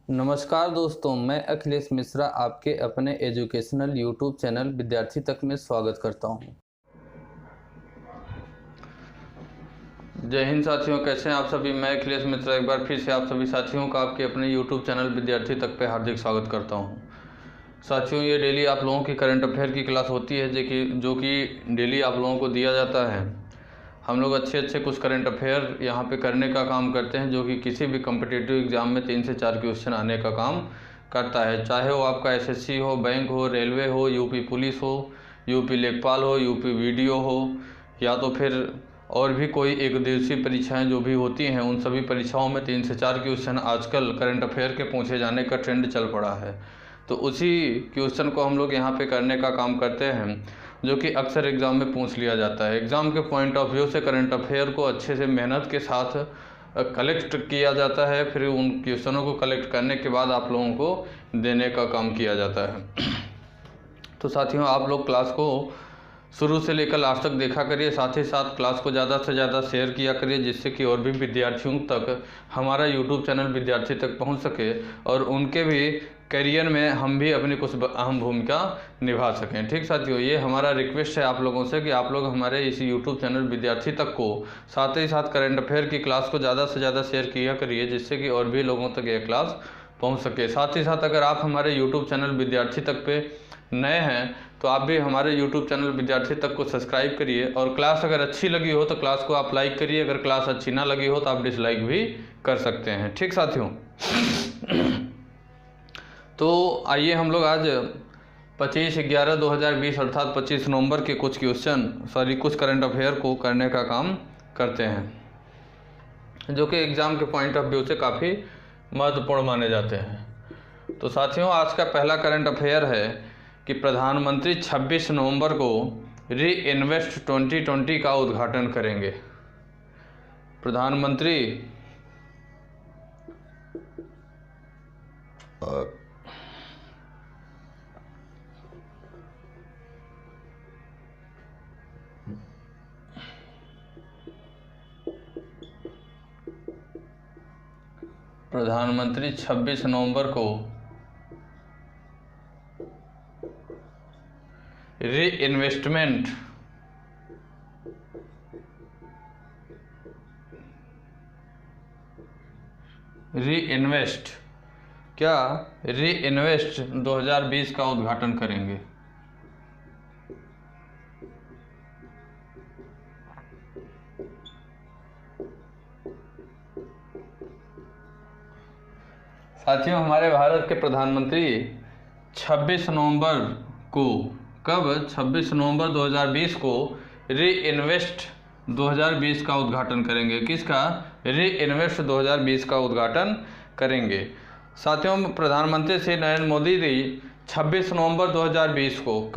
नमस्कार दोस्तों, मैं अखिलेश मिश्रा आपके अपने एजुकेशनल यूट्यूब चैनल विद्यार्थी तक में स्वागत करता हूं। जय हिंद साथियों, कैसे हैं आप सभी। मैं अखिलेश मिश्रा एक बार फिर से आप सभी साथियों का आपके अपने यूट्यूब चैनल विद्यार्थी तक पे हार्दिक स्वागत करता हूं। साथियों, ये डेली आप लोगों की करंट अफेयर की क्लास होती है जो कि डेली आप लोगों को दिया जाता है। हम लोग अच्छे कुछ करंट अफेयर यहाँ पे करने का काम करते हैं, जो कि किसी भी कम्पिटिटिव एग्ज़ाम में 3 से 4 क्वेश्चन आने का काम करता है। चाहे वो आपका एसएससी हो, बैंक हो, रेलवे हो, यूपी पुलिस हो, यूपी लेखपाल हो, यूपी वीडियो हो, या तो फिर और भी कोई एक दिवसीय परीक्षाएं जो भी होती हैं, उन सभी परीक्षाओं में 3 से 4 क्वेश्चन आजकल करंट अफेयर के पूछे जाने का ट्रेंड चल पड़ा है। तो उसी क्वेश्चन को हम लोग यहाँ पे करने का काम करते हैं, जो कि अक्सर एग्ज़ाम में पूछ लिया जाता है। एग्ज़ाम के पॉइंट ऑफ व्यू से करंट अफेयर को अच्छे से मेहनत के साथ कलेक्ट किया जाता है, फिर उन क्वेश्चनों को कलेक्ट करने के बाद आप लोगों को देने का काम किया जाता है। तो साथियों, आप लोग क्लास को शुरू से लेकर लास्ट तक देखा करिए, साथ ही साथ क्लास को ज़्यादा से ज़्यादा शेयर किया करिए, जिससे कि और भी विद्यार्थियों तक हमारा यूट्यूब चैनल विद्यार्थी तक पहुंच सके और उनके भी करियर में हम भी अपनी कुछ अहम भूमिका निभा सकें। ठीक साथियों, ये हमारा रिक्वेस्ट है आप लोगों से कि आप लोग हमारे इस यूट्यूब चैनल विद्यार्थी तक को साथ ही साथ करंट अफेयर की क्लास को ज़्यादा से ज़्यादा शेयर किया करिए, जिससे कि और भी लोगों तक यह क्लास पहुँच सके। साथ ही साथ अगर आप हमारे यूट्यूब चैनल विद्यार्थी तक पे नए हैं तो आप भी हमारे YouTube चैनल विद्यार्थी तक को सब्सक्राइब करिए, और क्लास अगर अच्छी लगी हो तो क्लास को आप लाइक करिए, अगर क्लास अच्छी ना लगी हो तो आप डिसलाइक भी कर सकते हैं। ठीक साथियों, तो आइए हम लोग आज 25/11/2020 अर्थात 25 नवंबर के कुछ करंट अफेयर को करने का काम करते हैं, जो कि एग्ज़ाम के पॉइंट ऑफ व्यू से काफ़ी महत्वपूर्ण माने जाते हैं। तो साथियों, आज का पहला करंट अफेयर है कि प्रधानमंत्री 26 नवंबर को री इन्वेस्ट 2020 का उद्घाटन करेंगे। प्रधानमंत्री 26 नवंबर को री इन्वेस्ट 2020 का उद्घाटन करेंगे। साथियों, हमारे भारत के प्रधानमंत्री 26 नवंबर को 26 नवंबर 2020 को री इन्वेस्ट 2020 का उद्घाटन करेंगे। किसका? री इन्वेस्ट 2020 का उद्घाटन करेंगे। साथियों, प्रधानमंत्री श्री नरेंद्र मोदी जी 26 नवंबर 2020 को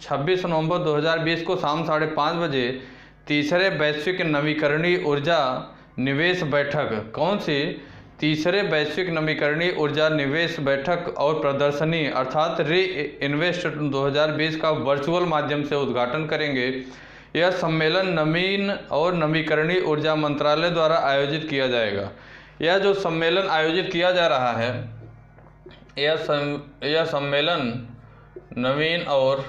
26 नवंबर 2020 को शाम 5:30 बजे तीसरे वैश्विक नवीकरणीय ऊर्जा निवेश बैठक, कौन सी? तीसरे वैश्विक नवीकरणीय ऊर्जा निवेश बैठक और प्रदर्शनी अर्थात री इन्वेस्ट 2020 का वर्चुअल माध्यम से उद्घाटन करेंगे। यह सम्मेलन नवीन और नवीकरणीय ऊर्जा मंत्रालय द्वारा आयोजित किया जाएगा। यह जो सम्मेलन आयोजित किया जा रहा है, यह सम्मेलन नवीन और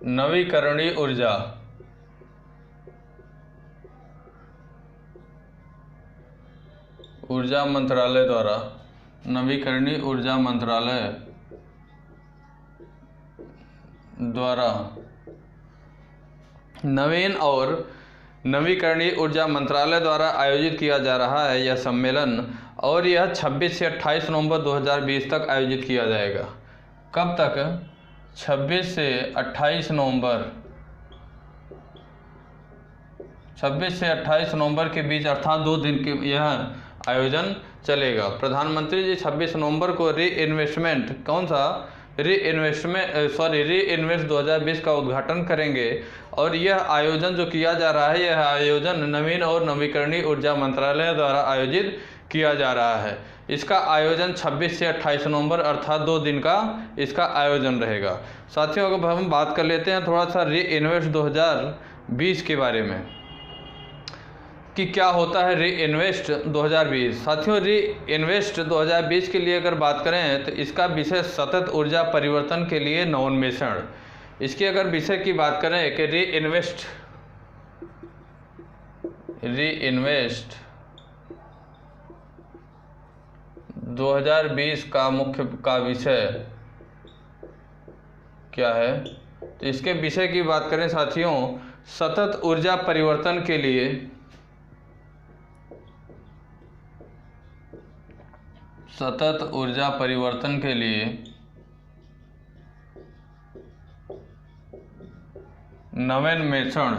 नवीकरणीय ऊर्जा मंत्रालय द्वारा नवीन और नवीकरणीय ऊर्जा मंत्रालय द्वारा आयोजित किया जा रहा है यह सम्मेलन, और यह 26 से 28 नवंबर 2020 तक आयोजित किया जाएगा। कब तक? 26 से 28 नवंबर के बीच, अर्थात 2 दिन के यह आयोजन चलेगा। प्रधानमंत्री जी 26 नवंबर को री इन्वेस्ट 2020 का उद्घाटन करेंगे, और यह आयोजन जो किया जा रहा है, यह आयोजन नवीन और नवीकरणीय ऊर्जा मंत्रालय द्वारा आयोजित किया जा रहा है। इसका आयोजन 26 से 28 नवंबर अर्थात 2 दिन का इसका आयोजन रहेगा। साथियों, अब हम बात कर लेते हैं थोड़ा सा री इन्वेस्ट 2020 के बारे में कि क्या होता है री इन्वेस्ट 2020। साथियों, री इन्वेस्ट 2020 के लिए अगर बात करें तो इसका विषय सतत ऊर्जा परिवर्तन के लिए नवोन्मेषण। इसकी अगर विषय की बात करें कि री इन्वेस्ट 2020 का मुख्य का विषय क्या है, तो इसके विषय की बात करें साथियों, सतत ऊर्जा परिवर्तन के लिए नवोन्मेषण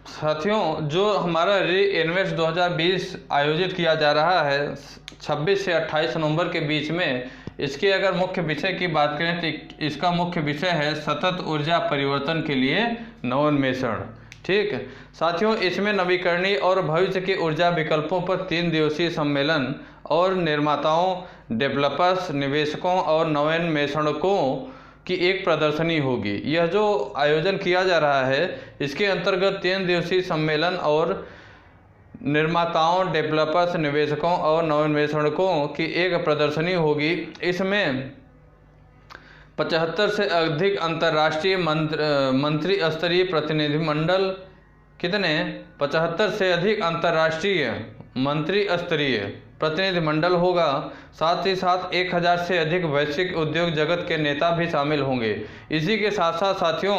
साथियों, जो हमारा री इन्वेस्ट 2020 आयोजित किया जा रहा है 26 से 28 नवंबर के बीच में, इसके अगर मुख्य विषय की बात करें तो इसका मुख्य विषय है सतत ऊर्जा परिवर्तन के लिए नवोन्मेषण। ठीक है साथियों, इसमें नवीकरणीय और भविष्य के ऊर्जा विकल्पों पर 3 दिवसीय सम्मेलन और निर्माताओं, डेवलपर्स, निवेशकों और नवोन्मेषकों की एक प्रदर्शनी होगी। यह जो आयोजन किया जा रहा है इसके अंतर्गत 3 दिवसीय सम्मेलन और निर्माताओं, डेवलपर्स, निवेशकों और नवोन्मेषकों की एक प्रदर्शनी होगी। इसमें 75 से अधिक अंतर्राष्ट्रीय मंत्री स्तरीय प्रतिनिधिमंडल, कितने 75 से अधिक अंतर्राष्ट्रीय मंत्री स्तरीय प्रतिनिधिमंडल होगा। साथ ही साथ 1000 से अधिक वैश्विक उद्योग जगत के नेता भी शामिल होंगे। इसी के साथ साथ साथियों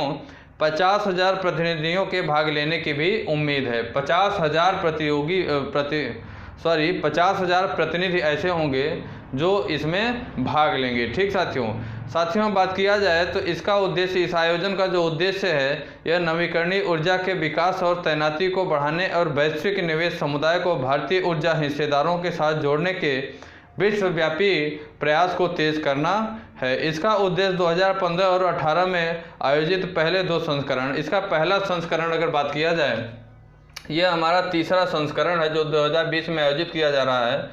50,000 प्रतिनिधियों के भाग लेने की भी उम्मीद है। 50,000 प्रतिनिधि ऐसे होंगे जो इसमें भाग लेंगे। ठीक साथियों बात किया जाए तो इसका उद्देश्य, इस आयोजन का जो उद्देश्य है, यह नवीकरणीय ऊर्जा के विकास और तैनाती को बढ़ाने और वैश्विक निवेश समुदाय को भारतीय ऊर्जा हिस्सेदारों के साथ जोड़ने के विश्वव्यापी प्रयास को तेज करना है। इसका उद्देश्य 2015 और 18 में आयोजित पहले 2 संस्करण, इसका पहला संस्करण अगर बात किया जाए, यह हमारा तीसरा संस्करण है जो 2020 में आयोजित किया जा रहा है।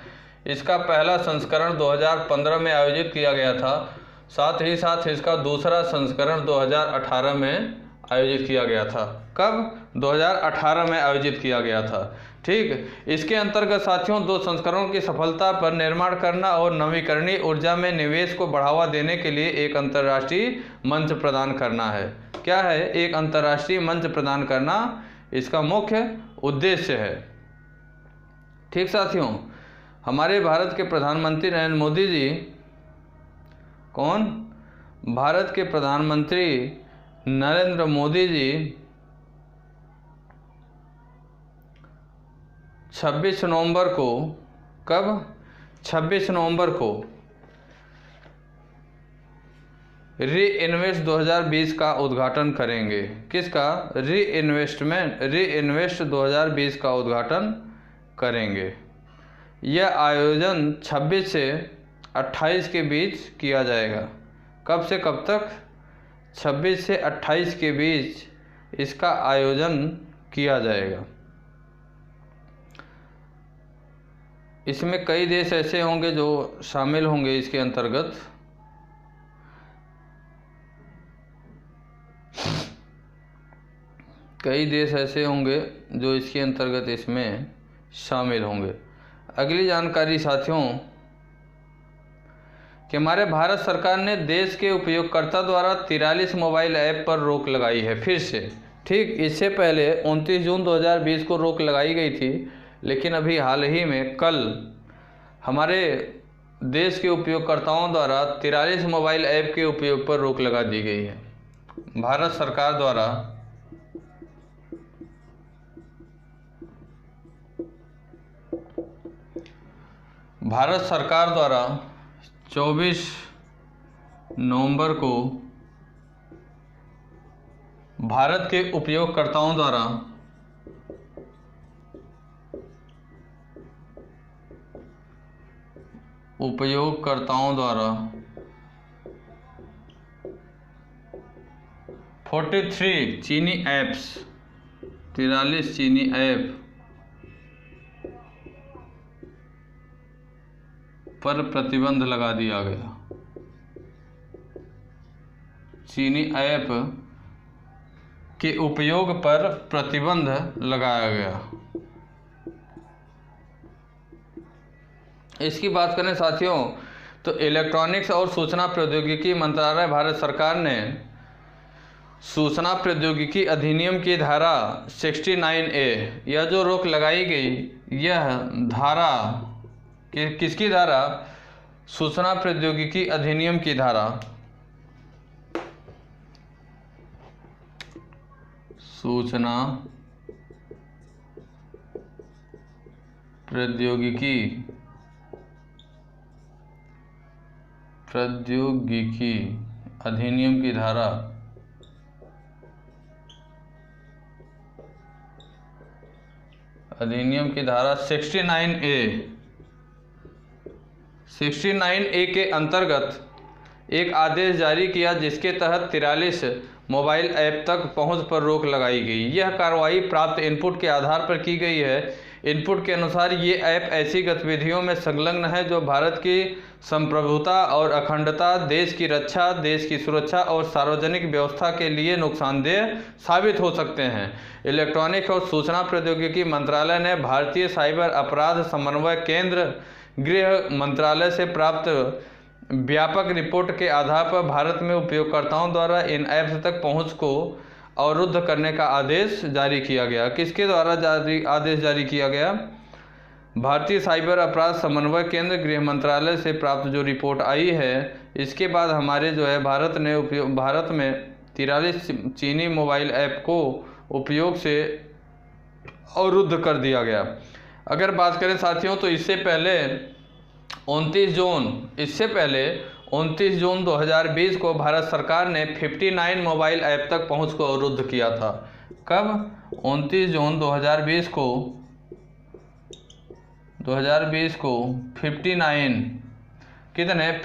इसका पहला संस्करण 2015 में आयोजित किया गया था। साथ ही साथ इसका दूसरा संस्करण 2018 में आयोजित किया गया था। कब? 2018 में आयोजित किया गया था। ठीक, इसके अंतर्गत साथियों 2 संस्करणों की सफलता पर निर्माण करना और नवीकरणीय ऊर्जा में निवेश को बढ़ावा देने के लिए एक अंतर्राष्ट्रीय मंच प्रदान करना है। क्या है? एक अंतर्राष्ट्रीय मंच प्रदान करना इसका मुख्य उद्देश्य है। ठीक साथियों, हमारे भारत के प्रधानमंत्री नरेंद्र मोदी जी, कौन? भारत के प्रधानमंत्री नरेंद्र मोदी जी 26 नवंबर को, कब? 26 नवंबर को री इन्वेस्ट 2020 का उद्घाटन करेंगे। किसका? री इन्वेस्ट 2020 का उद्घाटन करेंगे। यह आयोजन 26 से 28 के बीच किया जाएगा। कब से कब तक? 26 से 28 के बीच इसका आयोजन किया जाएगा। इसमें कई देश ऐसे होंगे जो शामिल होंगे इसके अंतर्गत। कई देश ऐसे होंगे जो इसके अंतर्गत इसमें शामिल होंगे। अगली जानकारी साथियों कि हमारे भारत सरकार ने देश के उपयोगकर्ता द्वारा 43 मोबाइल ऐप पर रोक लगाई है फिर से। ठीक, इससे पहले 29 जून 2020 को रोक लगाई गई थी, लेकिन अभी हाल ही में कल हमारे देश के उपयोगकर्ताओं द्वारा 43 मोबाइल ऐप के उपयोग पर रोक लगा दी गई है। भारत सरकार द्वारा भारत सरकार द्वारा 24 नवंबर को भारत के उपयोगकर्ताओं द्वारा उपयोगकर्ताओं द्वारा 43 चीनी ऐप्स 43 चीनी ऐप पर प्रतिबंध लगा दिया गया। चीनी ऐप के उपयोग पर प्रतिबंध लगाया गया। इसकी बात करें साथियों तो इलेक्ट्रॉनिक्स और सूचना प्रौद्योगिकी मंत्रालय भारत सरकार ने सूचना प्रौद्योगिकी अधिनियम की धारा 69A यह जो रोक लगाई गई, यह धारा किसकी धारा? सूचना प्रौद्योगिकी अधिनियम की धारा। सूचना प्रौद्योगिकी अधिनियम की धारा 69A के अंतर्गत एक आदेश जारी किया जिसके तहत 43 मोबाइल ऐप तक पहुंच पर रोक लगाई गई। यह कार्रवाई प्राप्त इनपुट के आधार पर की गई है। इनपुट के अनुसार ये ऐप ऐसी गतिविधियों में संलग्न है जो भारत की संप्रभुता और अखंडता, देश की रक्षा, देश की सुरक्षा और सार्वजनिक व्यवस्था के लिए नुकसानदेह साबित हो सकते हैं। इलेक्ट्रॉनिक्स और सूचना प्रौद्योगिकी मंत्रालय ने भारतीय साइबर अपराध समन्वय केंद्र, गृह मंत्रालय से प्राप्त व्यापक रिपोर्ट के आधार पर भारत में उपयोगकर्ताओं द्वारा इन ऐप्स तक पहुंच को अवरुद्ध करने का आदेश जारी किया गया। किसके द्वारा आदेश जारी किया गया? भारतीय साइबर अपराध समन्वय केंद्र, गृह मंत्रालय से प्राप्त जो रिपोर्ट आई है, इसके बाद हमारे जो है भारत में 43 चीनी मोबाइल ऐप को उपयोग से अवरुद्ध कर दिया गया। अगर बात करें साथियों तो इससे पहले 29 जून 2020 को भारत सरकार ने 59 मोबाइल ऐप तक पहुंच को अवरुद्ध किया था। कब? 29 जून 2020 को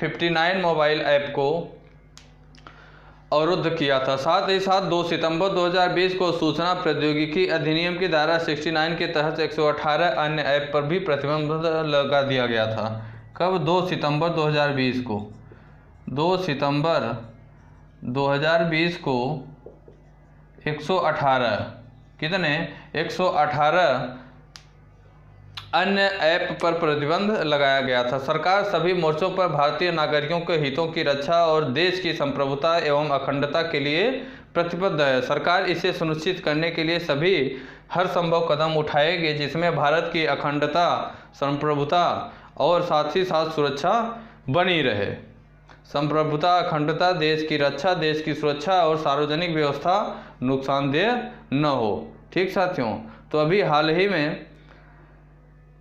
59 मोबाइल ऐप को अवरुद्ध किया था। साथ ही साथ 2 सितंबर 2020 को सूचना प्रौद्योगिकी अधिनियम की धारा 69 के तहत 118 अन्य ऐप पर भी प्रतिबंध लगा दिया गया था। कब? 2 सितंबर 2020 को 2 सितंबर 2020 को 118 118 अन्य ऐप पर प्रतिबंध लगाया गया था। सरकार सभी मोर्चों पर भारतीय नागरिकों के हितों की रक्षा और देश की संप्रभुता एवं अखंडता के लिए प्रतिबद्ध है। सरकार इसे सुनिश्चित करने के लिए सभी हर संभव कदम उठाएगी जिसमें भारत की अखंडता, संप्रभुता और साथ ही साथ सुरक्षा बनी रहे। संप्रभुता, अखंडता, देश की रक्षा, देश की सुरक्षा और सार्वजनिक व्यवस्था नुकसानदेह न हो। ठीक साथियों, तो अभी हाल ही में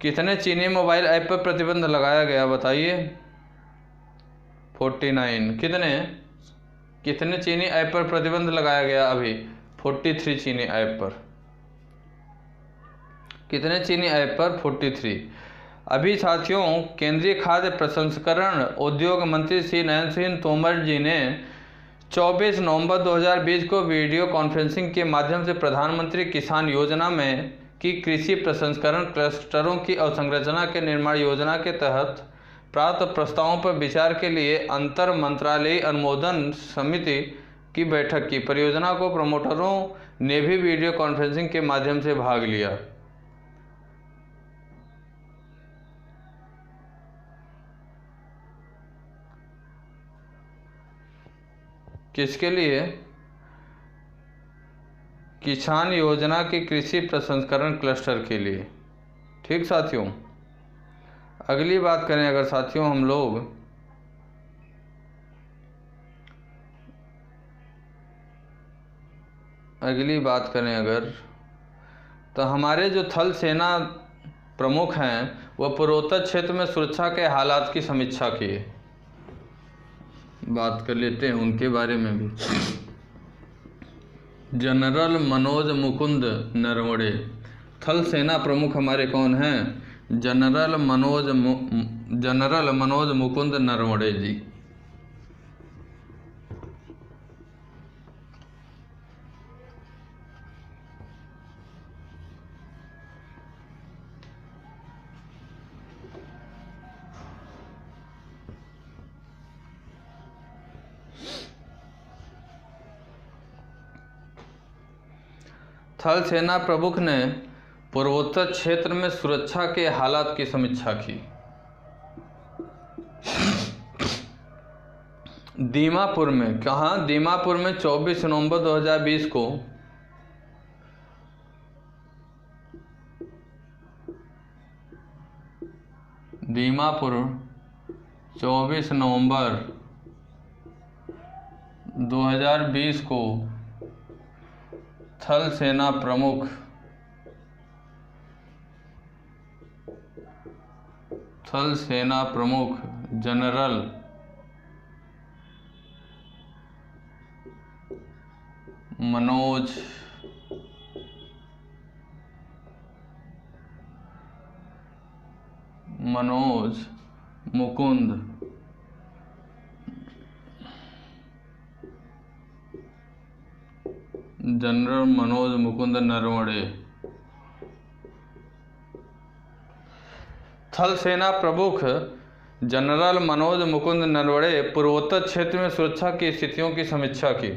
कितने चीनी मोबाइल ऐप पर प्रतिबंध लगाया गया बताइए? 49। कितने चीनी ऐप पर प्रतिबंध लगाया गया? अभी 43 चीनी ऐप पर। कितने चीनी ऐप पर? 43। अभी साथियों केंद्रीय खाद्य प्रसंस्करण उद्योग मंत्री श्री नरेंद्र सिंह तोमर जी ने 24 नवंबर 2020 को वीडियो कॉन्फ्रेंसिंग के माध्यम से प्रधानमंत्री किसान योजना में की कृषि प्रसंस्करण क्लस्टरों की अवसंरचना के निर्माण योजना के तहत प्राप्त प्रस्तावों पर विचार के लिए अंतर मंत्रालयीय अनुमोदन समिति की बैठक की। परियोजना को प्रमोटरों ने भी वीडियो कॉन्फ्रेंसिंग के माध्यम से भाग लिया। किसके लिए? किसान योजना की कृषि प्रसंस्करण क्लस्टर के लिए। ठीक साथियों, अगली बात करें अगर साथियों हम लोग तो हमारे जो थल सेना प्रमुख हैं वह पूर्वोत्तर क्षेत्र में सुरक्षा के हालात की समीक्षा किए। बात कर लेते हैं उनके बारे में भी। जनरल मनोज मुकुंद नरवणे थल सेना प्रमुख हमारे कौन हैं? जनरल मनोज मुकुंद नरवणे जी। थल सेना प्रमुख ने पूर्वोत्तर क्षेत्र में सुरक्षा के हालात की समीक्षा की। दीमापुर में, कहाँ? दीमापुर में 24 नवंबर 2020 को दीमापुर 24 नवंबर 2020 को थल सेना प्रमुख जनरल मनोज मुकुंद नरवणे थल सेना प्रमुख जनरल मनोज मुकुंद नरवणे पूर्वोत्तर क्षेत्र में सुरक्षा की स्थितियों की समीक्षा की।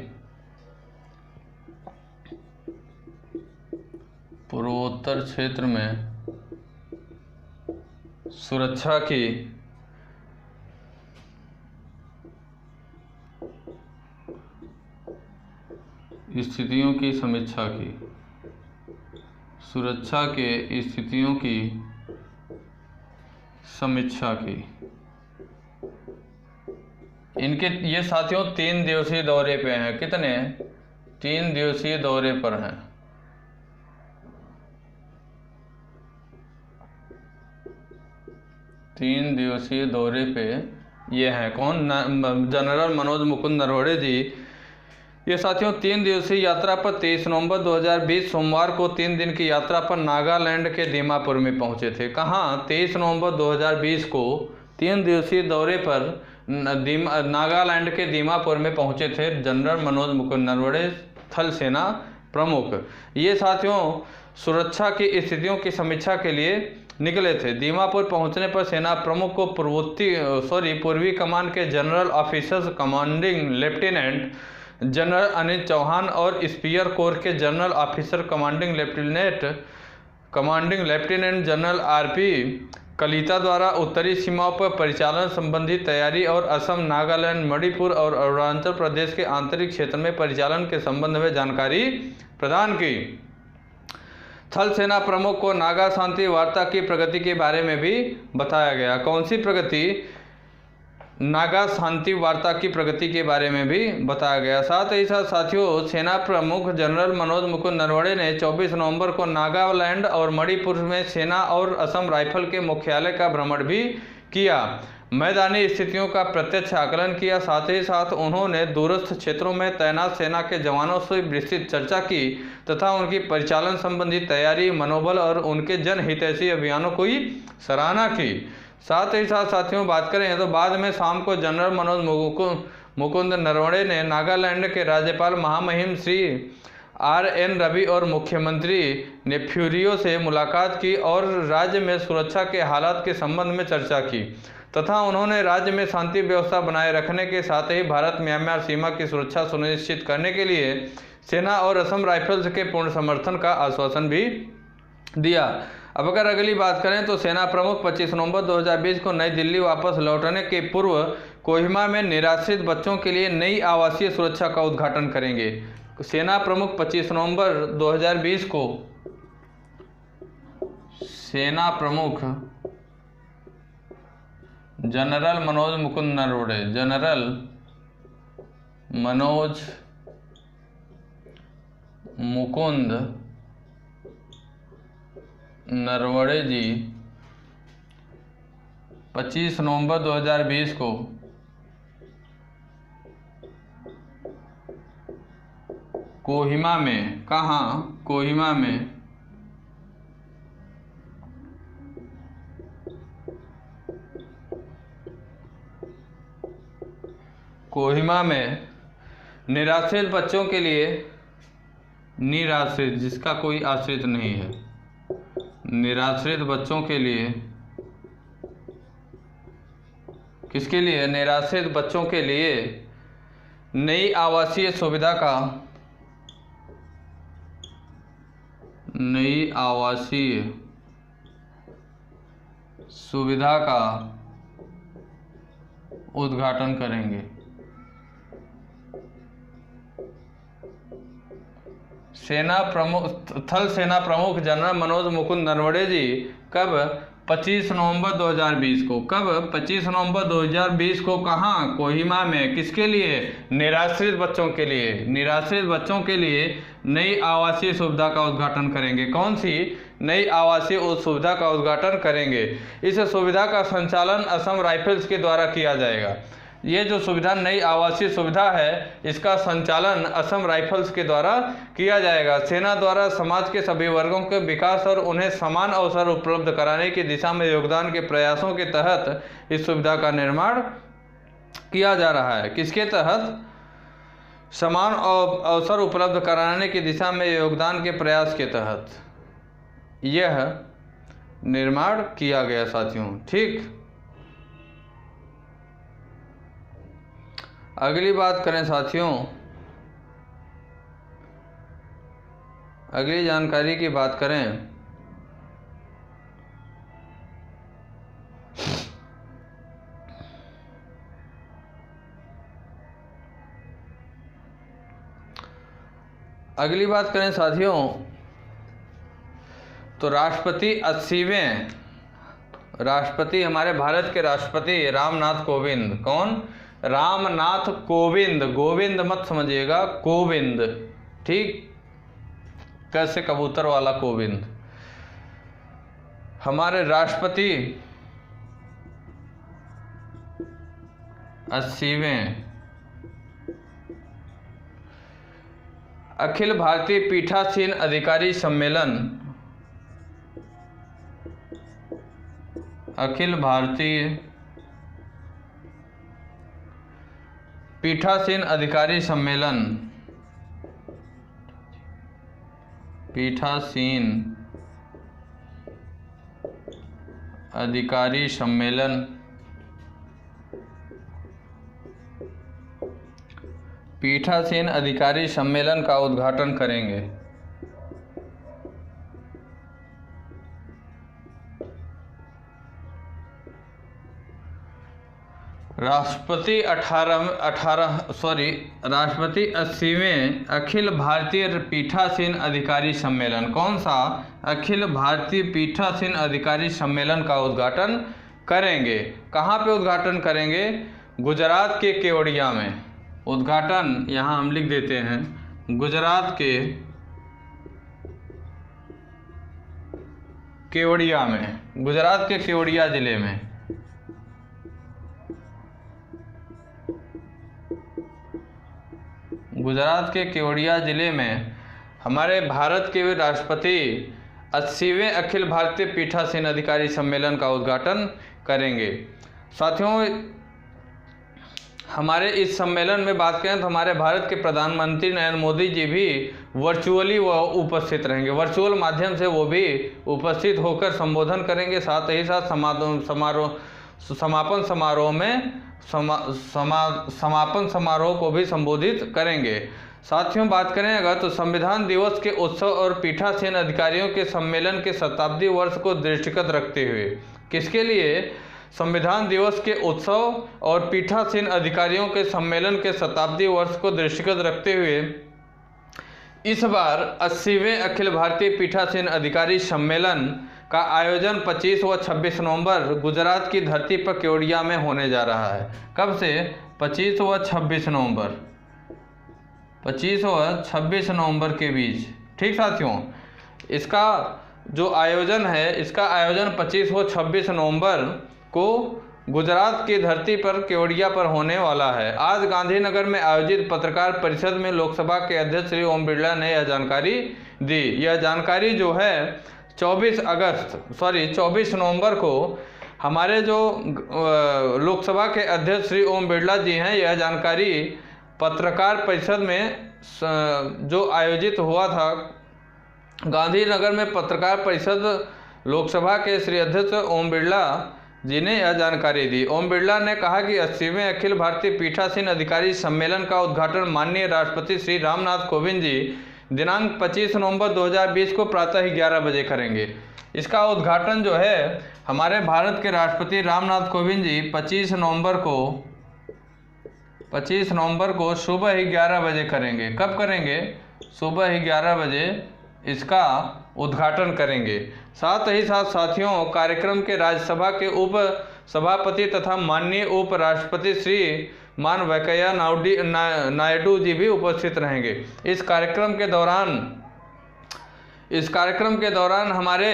पूर्वोत्तर क्षेत्र में सुरक्षा की स्थितियों की समीक्षा की। सुरक्षा के स्थितियों की समीक्षा की। इनके ये साथियों 3 दिवसीय दौरे पे हैं। कितने? 3 दिवसीय दौरे पर हैं। तीन दिवसीय दौरे पे ये हैं। कौन? जनरल मनोज मुकुंद नरवणे जी। ये साथियों 3 दिवसीय यात्रा पर 23 नवंबर 2020 सोमवार को 3 दिन की यात्रा पर नागालैंड के दीमापुर में पहुंचे थे। कहाँ? 23 नवंबर 2020 को 3 दिवसीय दौरे पर नागालैंड के दीमापुर में पहुंचे थे जनरल मनोज मुकुंद नरवणे, थल सेना प्रमुख। ये साथियों सुरक्षा की स्थितियों की समीक्षा के लिए निकले थे। दीमापुर पहुंचने पर सेना प्रमुख को पूर्वी कमान के general officers commanding lieutenant general Anil Chauhan और स्पीयर कोर के general officer commanding lieutenant general RP Kalita द्वारा उत्तरी सीमाओं पर परिचालन संबंधी तैयारी और असम, नागालैंड, मणिपुर और अरुणाचल प्रदेश के आंतरिक क्षेत्र में परिचालन के संबंध में जानकारी प्रदान की। थल सेना प्रमुख को नागा शांति वार्ता की प्रगति के बारे में भी बताया गया। कौन सी प्रगति? नागा शांति वार्ता की प्रगति के बारे में भी बताया गया। साथ ही साथ साथियों सेना प्रमुख जनरल मनोज मुकुंद नरवणे ने 24 नवंबर को नागालैंड और मणिपुर में सेना और असम राइफल के मुख्यालय का भ्रमण भी किया, मैदानी स्थितियों का प्रत्यक्ष आकलन किया। साथ ही साथ उन्होंने दूरस्थ क्षेत्रों में तैनात सेना के जवानों से विस्तृत चर्चा की तथा उनकी परिचालन संबंधी तैयारी, मनोबल और उनके जनहितैषी अभियानों की सराहना की। साथ ही साथ साथियों बात करें तो बाद में शाम को जनरल मनोज मुकुंद नरवणे ने नागालैंड के राज्यपाल महामहिम श्री RN रवि और मुख्यमंत्री नेफ्यूरियो से मुलाकात की और राज्य में सुरक्षा के हालात के संबंध में चर्चा की तथा उन्होंने राज्य में शांति व्यवस्था बनाए रखने के साथ ही भारत म्यांमार सीमा की सुरक्षा सुनिश्चित करने के लिए सेना और असम राइफल्स के पूर्ण समर्थन का आश्वासन भी दिया। अब अगर अगली बात करें तो सेना प्रमुख 25 नवंबर 2020 को नई दिल्ली वापस लौटने के पूर्व कोहिमा में निराश्रित बच्चों के लिए नई आवासीय सुरक्षा का उद्घाटन करेंगे। सेना प्रमुख 25 नवंबर 2020 को सेना प्रमुख जनरल मनोज मुकुंद नरवणे, जनरल मनोज मुकुंद नरवणे जी 25 नवंबर 2020 को कोहिमा में, कहाँ? कोहिमा में निराश्रित बच्चों के लिए, निराश्रित जिसका कोई आश्रित नहीं है, निराश्रित बच्चों के लिए, किसके लिए? निराश्रित बच्चों के लिए नई आवासीय सुविधा का नई आवासीय सुविधा का उद्घाटन करेंगे। थल सेना प्रमुख जनरल मनोज मुकुंद नरवणे जी कब 25 नवंबर 2020 को, कब 25 नवंबर 2020 को कहाँ, कोहिमा में, किसके लिए, निराश्रित बच्चों के लिए, निराश्रित बच्चों के लिए नई आवासीय सुविधा का उद्घाटन करेंगे। कौन सी नई आवासीय सुविधा का उद्घाटन करेंगे? इस सुविधा का संचालन असम राइफल्स के द्वारा किया जाएगा। ये जो सुविधा नई आवासीय सुविधा है, इसका संचालन असम राइफल्स के द्वारा किया जाएगा। सेना द्वारा समाज के सभी वर्गों के विकास और उन्हें समान अवसर उपलब्ध कराने की दिशा में योगदान के प्रयासों के तहत इस सुविधा का निर्माण किया जा रहा है। किसके तहत? समान अवसर उपलब्ध कराने की दिशा में योगदान के प्रयास के तहत यह निर्माण किया गया साथियों। ठीक, अगली बात करें साथियों, अगली जानकारी की बात करें। अगली बात करें साथियों तो राष्ट्रपति 80वें राष्ट्रपति, हमारे भारत के राष्ट्रपति रामनाथ कोविंद। कौन? रामनाथ कोविंद, गोविंद मत समझिएगा, कोविंद। ठीक, कैसे कबूतर वाला कोविंद। हमारे राष्ट्रपति 80वें अखिल भारतीय पीठासीन अधिकारी सम्मेलन, अखिल भारतीय पीठासीन अधिकारी सम्मेलन, पीठासीन अधिकारी सम्मेलन, पीठासीन अधिकारी सम्मेलन का उद्घाटन करेंगे। राष्ट्रपति 80वें अखिल भारतीय पीठासीन अधिकारी सम्मेलन, कौन सा? अखिल भारतीय पीठासीन अधिकारी सम्मेलन का उद्घाटन करेंगे। कहाँ पे उद्घाटन करेंगे? गुजरात के केवड़िया में। उद्घाटन यहाँ हम लिख देते हैं, गुजरात के केवड़िया में, गुजरात के केवड़िया जिले में। गुजरात के केवड़िया जिले में हमारे भारत के राष्ट्रपति 80वें अखिल भारतीय पीठासीन अधिकारी सम्मेलन का उद्घाटन करेंगे। साथियों, हमारे इस सम्मेलन में बात करें तो हमारे भारत के प्रधानमंत्री नरेंद्र मोदी जी भी वर्चुअली वो उपस्थित रहेंगे। वर्चुअल माध्यम से वो भी उपस्थित होकर संबोधन करेंगे। साथ ही साथ समापन समारोह को भी संबोधित करेंगे। साथियों, बात करें अगर तो संविधान दिवस के उत्सव और पीठासीन अधिकारियों के सम्मेलन के शताब्दी वर्ष को दृष्टिगत रखते हुए, किसके लिए? संविधान दिवस के उत्सव और पीठासीन अधिकारियों के सम्मेलन के शताब्दी वर्ष को दृष्टिगत रखते हुए इस बार 80वें अखिल भारतीय पीठासीन अधिकारी सम्मेलन का आयोजन 25 व 26 नवंबर गुजरात की धरती पर केवड़िया में होने जा रहा है। कब से? 25 व 26 नवंबर, 25 व 26 नवंबर के बीच। ठीक साथियों, इसका जो आयोजन है, इसका आयोजन 25 व 26 नवंबर को गुजरात की धरती पर केवड़िया पर होने वाला है। आज गांधीनगर में आयोजित पत्रकार परिषद में लोकसभा के अध्यक्ष श्री ओम बिरला ने यह जानकारी दी। यह जानकारी जो है 24 नवंबर को हमारे जो लोकसभा के अध्यक्ष श्री ओम बिरला जी हैं, यह जानकारी पत्रकार परिषद में जो आयोजित हुआ था गांधीनगर में, पत्रकार परिषद लोकसभा के श्री अध्यक्ष ओम बिरला जी ने यह जानकारी दी। ओम बिरला ने कहा कि 80वें अखिल भारतीय पीठासीन अधिकारी सम्मेलन का उद्घाटन माननीय राष्ट्रपति श्री रामनाथ कोविंद जी दिनांक 25 नवंबर 2020 को प्रातः 11 बजे करेंगे। इसका उद्घाटन जो है हमारे भारत के राष्ट्रपति रामनाथ कोविंद जी 25 नवंबर को सुबह ही 11 बजे करेंगे। कब करेंगे? सुबह ही 11 बजे इसका उद्घाटन करेंगे। साथ ही साथ साथियों, कार्यक्रम के राज्यसभा के उप सभापति तथा माननीय उपराष्ट्रपति श्री मान वेंकैया नायडू जी भी उपस्थित रहेंगे। इस कार्यक्रम के दौरान हमारे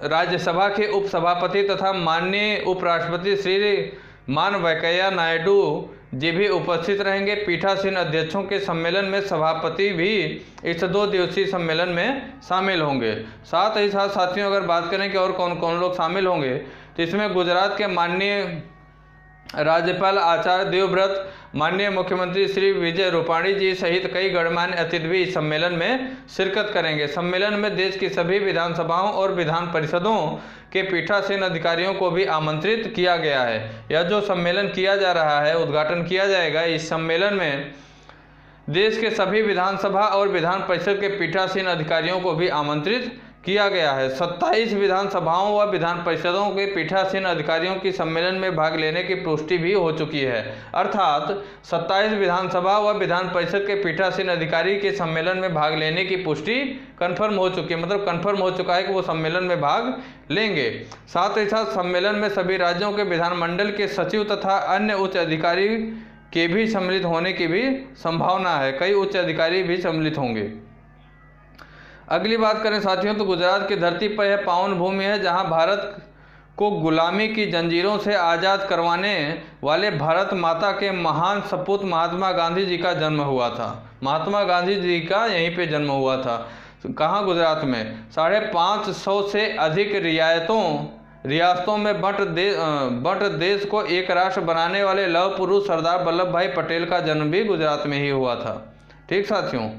राज्यसभा के उपसभापति तथा माननीय उपराष्ट्रपति श्री मान वेंकैया नायडू जी भी उपस्थित रहेंगे। पीठासीन अध्यक्षों के सम्मेलन में सभापति भी इस 2 दिवसीय सम्मेलन में शामिल होंगे। साथ ही साथ साथियों, अगर बात करें कि और कौन कौन लोग शामिल होंगे, तो इसमें गुजरात के माननीय राज्यपाल आचार्य देवव्रत, माननीय मुख्यमंत्री श्री विजय रूपाणी जी सहित कई गणमान्य अतिथि भी इस सम्मेलन में शिरकत करेंगे। सम्मेलन में देश की सभी विधानसभाओं और विधान परिषदों के पीठासीन अधिकारियों को भी आमंत्रित किया गया है। यह जो सम्मेलन किया जा रहा है, उद्घाटन किया जाएगा, इस सम्मेलन में देश के सभी विधानसभा और विधान परिषद के पीठासीन अधिकारियों को भी आमंत्रित किया गया है। 27 विधानसभाओं व विधान परिषदों के पीठासीन अधिकारियों की सम्मेलन में भाग लेने की पुष्टि भी हो चुकी है। अर्थात 27 विधानसभा व विधान परिषद के पीठासीन अधिकारी के सम्मेलन में भाग लेने की पुष्टि कन्फर्म हो चुकी है, मतलब कन्फर्म हो चुका है कि वो सम्मेलन में भाग लेंगे। साथ ही साथ सम्मेलन में सभी राज्यों के विधानमंडल के सचिव तथा अन्य उच्च अधिकारी के भी सम्मिलित होने की भी संभावना है। कई उच्च अधिकारी भी सम्मिलित होंगे। अगली बात करें साथियों, तो गुजरात की धरती पर यह पावन भूमि है जहां भारत को गुलामी की जंजीरों से आज़ाद करवाने वाले भारत माता के महान सपूत महात्मा गांधी जी का जन्म हुआ था। महात्मा गांधी जी का यहीं पे जन्म हुआ था। कहाँ? गुजरात में। 550 से अधिक रियासतों में बंट देश को एक राष्ट्र बनाने वाले लौह पुरुष सरदार वल्लभ भाई पटेल का जन्म भी गुजरात में ही हुआ था। ठीक साथियों,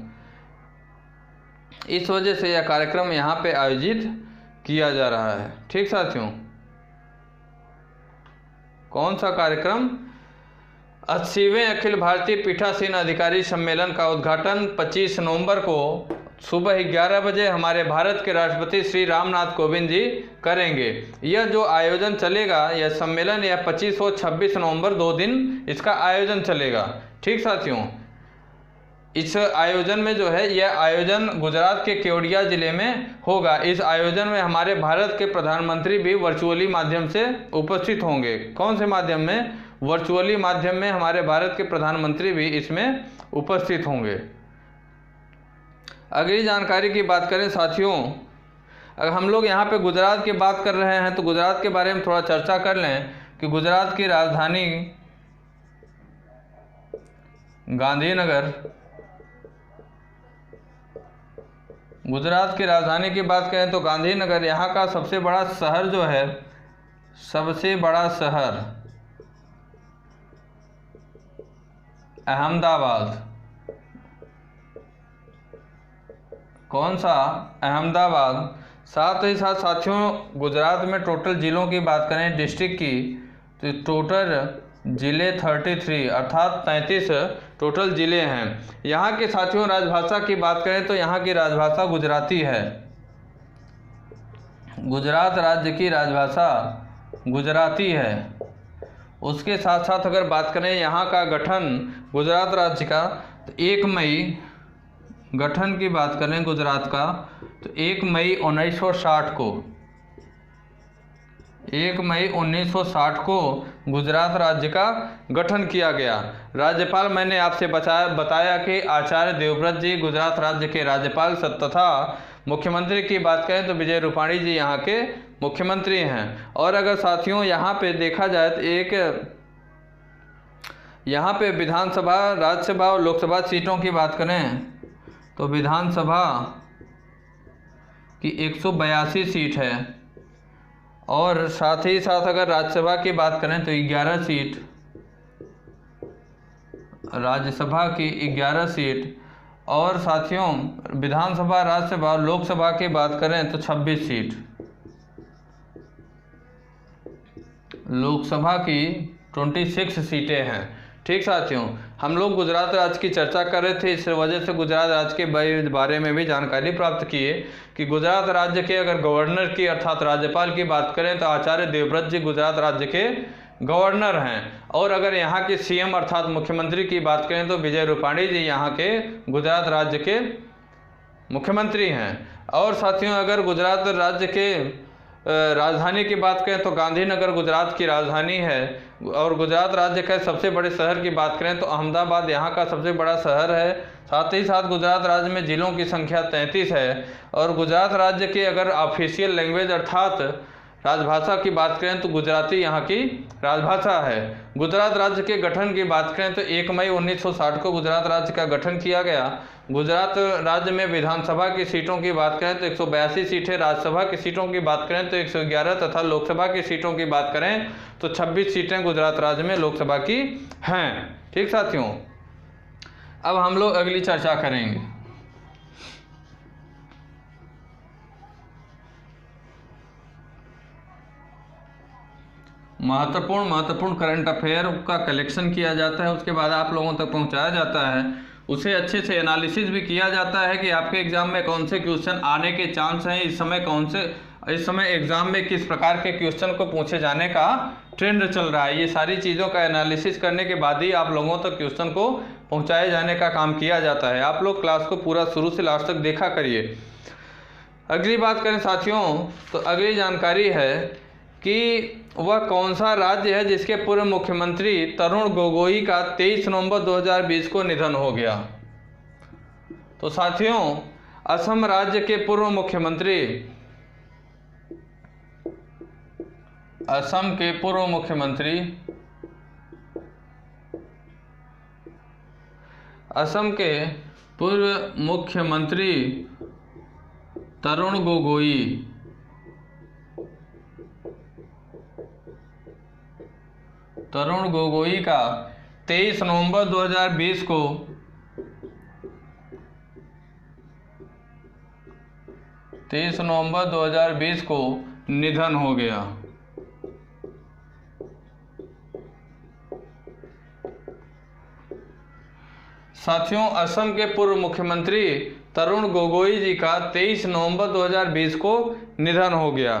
इस वजह से यह कार्यक्रम यहाँ पे आयोजित किया जा रहा है। ठीक साथियों, कौन सा कार्यक्रम? 80वें अखिल भारतीय पीठासीन अधिकारी सम्मेलन का उद्घाटन 25 नवंबर को सुबह 11 बजे हमारे भारत के राष्ट्रपति श्री रामनाथ कोविंद जी करेंगे। यह जो आयोजन चलेगा, यह सम्मेलन, यह 25 और 26 नवंबर 2 दिन इसका आयोजन चलेगा। ठीक साथियों, इस आयोजन में जो है, यह आयोजन गुजरात के केवड़िया जिले में होगा। इस आयोजन में हमारे भारत के प्रधानमंत्री भी वर्चुअली माध्यम से उपस्थित होंगे। कौन से माध्यम में? वर्चुअली माध्यम में हमारे भारत के प्रधानमंत्री भी इसमें उपस्थित होंगे। अगली जानकारी की बात करें साथियों, अगर हम लोग यहाँ पे गुजरात की बात कर रहे हैं तो गुजरात के बारे में थोड़ा चर्चा कर लें कि गुजरात की राजधानी गांधीनगर, गुजरात की राजधानी की बात करें तो गांधीनगर, यहाँ का सबसे बड़ा शहर जो है, सबसे बड़ा शहर अहमदाबाद। कौन सा? अहमदाबाद। साथ ही साथ साथियों, गुजरात में टोटल जिलों की बात करें, डिस्ट्रिक्ट की, तो टोटल जिले 33 अर्थात 33 टोटल ज़िले हैं। यहाँ के साथियों राजभाषा की बात करें तो यहाँ की राजभाषा गुजराती है। गुजरात राज्य की राजभाषा गुजराती है। उसके साथ साथ अगर बात करें यहाँ का गठन गुजरात राज्य का, तो 1 मई गठन की बात करें गुजरात का, तो 1 मई 1960 को, 1 मई 1960 को गुजरात राज्य का गठन किया गया। राज्यपाल मैंने आपसे बताया कि आचार्य देवव्रत जी गुजरात राज्य के राज्यपाल तथा मुख्यमंत्री की बात करें तो विजय रूपाणी जी यहाँ के मुख्यमंत्री हैं। और अगर साथियों यहाँ पे देखा जाए तो यहाँ पे विधानसभा, राज्यसभा और लोकसभा सीटों की बात करें तो विधानसभा की 182 सीट है और साथ ही साथ अगर राज्यसभा की बात करें तो 11 सीट, राज्यसभा की 11 सीट, और साथियों विधानसभा, राज्यसभा, लोकसभा की बात करें तो 26 सीट। लोकसभा की 26 सीटें हैं। ठीक साथियों, हम लोग गुजरात राज्य की चर्चा कर रहे थे, इस वजह से गुजरात राज्य के बारे में भी जानकारी प्राप्त किए कि गुजरात राज्य के अगर गवर्नर की अर्थात राज्यपाल की बात करें तो आचार्य देवव्रत जी गुजरात राज्य के गवर्नर हैं। और अगर यहाँ के सीएम अर्थात मुख्यमंत्री की बात करें तो विजय रूपाणी जी यहाँ के गुजरात राज्य के मुख्यमंत्री हैं। और साथियों, अगर गुजरात राज्य के राजधानी की बात करें तो गांधीनगर गुजरात की राजधानी है। और गुजरात राज्य के सबसे बड़े शहर की बात करें तो अहमदाबाद यहाँ का सबसे बड़ा शहर है। साथ ही साथ गुजरात राज्य में जिलों की संख्या 33 है। और गुजरात राज्य के अगर ऑफिशियल लैंग्वेज अर्थात राजभाषा की बात करें तो गुजराती यहाँ की राजभाषा है। गुजरात राज्य के गठन की बात करें तो 1 मई 1960 को गुजरात राज्य का गठन किया गया। गुजरात राज्य में विधानसभा की सीटों की बात करें तो 182 सीटें, राज्यसभा की सीटों की बात करें तो 111 तथा लोकसभा की सीटों की बात करें तो 26 सीटें गुजरात राज्य में लोकसभा की हैं। ठीक साथियों, अब हम लोग अगली चर्चा करेंगे। महत्वपूर्ण करंट अफेयर का कलेक्शन किया जाता है, उसके बाद आप लोगों तक पहुंचाया जाता है। उसे अच्छे से एनालिसिस भी किया जाता है कि आपके एग्जाम में कौन से क्वेश्चन आने के चांस हैं, इस समय एग्जाम में किस प्रकार के क्वेश्चन को पूछे जाने का ट्रेंड चल रहा है। ये सारी चीज़ों का एनालिसिस करने के बाद ही आप लोगों तक क्वेश्चन को पहुँचाए जाने का काम किया जाता है। आप लोग क्लास को पूरा शुरू से लास्ट तक देखा करिए। अगली बात करें साथियों, तो अगली जानकारी है कि वह कौन सा राज्य है जिसके पूर्व मुख्यमंत्री तरुण गोगोई का 23 नवंबर 2020 को निधन हो गया। तो साथियों, असम राज्य के पूर्व मुख्यमंत्री तरुण गोगोई का 23 नवंबर 2020 को निधन हो गया। साथियों, असम के पूर्व मुख्यमंत्री तरुण गोगोई जी का 23 नवंबर 2020 को निधन हो गया।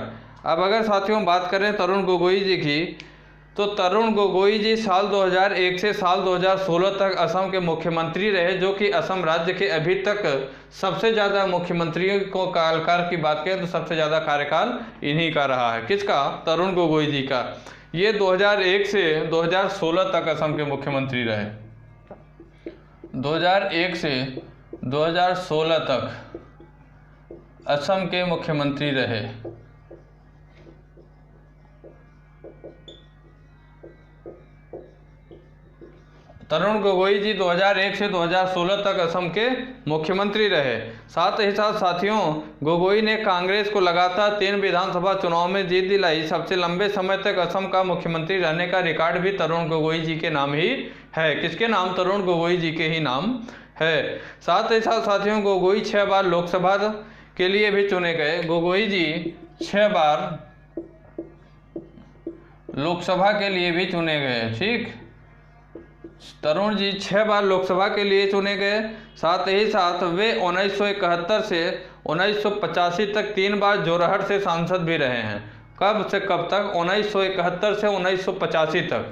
अब अगर साथियों बात करें तरुण गोगोई जी की, तो तरुण गोगोई जी साल 2001 से साल 2016 तक असम के मुख्यमंत्री रहे, जो कि असम राज्य के अभी तक सबसे ज़्यादा मुख्यमंत्रियों को कार्यकाल की बात करें तो सबसे ज़्यादा कार्यकाल इन्हीं का रहा है। किसका? तरुण गोगोई जी का। ये 2001 से 2016 तक असम के मुख्यमंत्री रहे। 2001 से 2016 तक असम के मुख्यमंत्री रहे। तरुण गोगोई जी 2001 से 2016 तक असम के मुख्यमंत्री रहे। साथ ही साथ साथियों, गोगोई ने कांग्रेस को लगातार 3 विधानसभा चुनाव में जीत दिलाई। सबसे लंबे समय तक असम का मुख्यमंत्री रहने का रिकॉर्ड भी तरुण गोगोई जी के नाम ही है। किसके नाम? तरुण गोगोई जी के ही नाम है। साथ ही साथ साथियों, गोगोई 6 बार लोकसभा के लिए भी चुने गए। गोगोई जी 6 बार लोकसभा के लिए भी चुने गए। ठीक, तरुण जी 6 बार लोकसभा के लिए चुने गए। साथ ही साथ वे 1971 से 1985 तक 3 बार जोरहट से सांसद भी रहे हैं। कब से कब तक? 1971 से 1985 तक।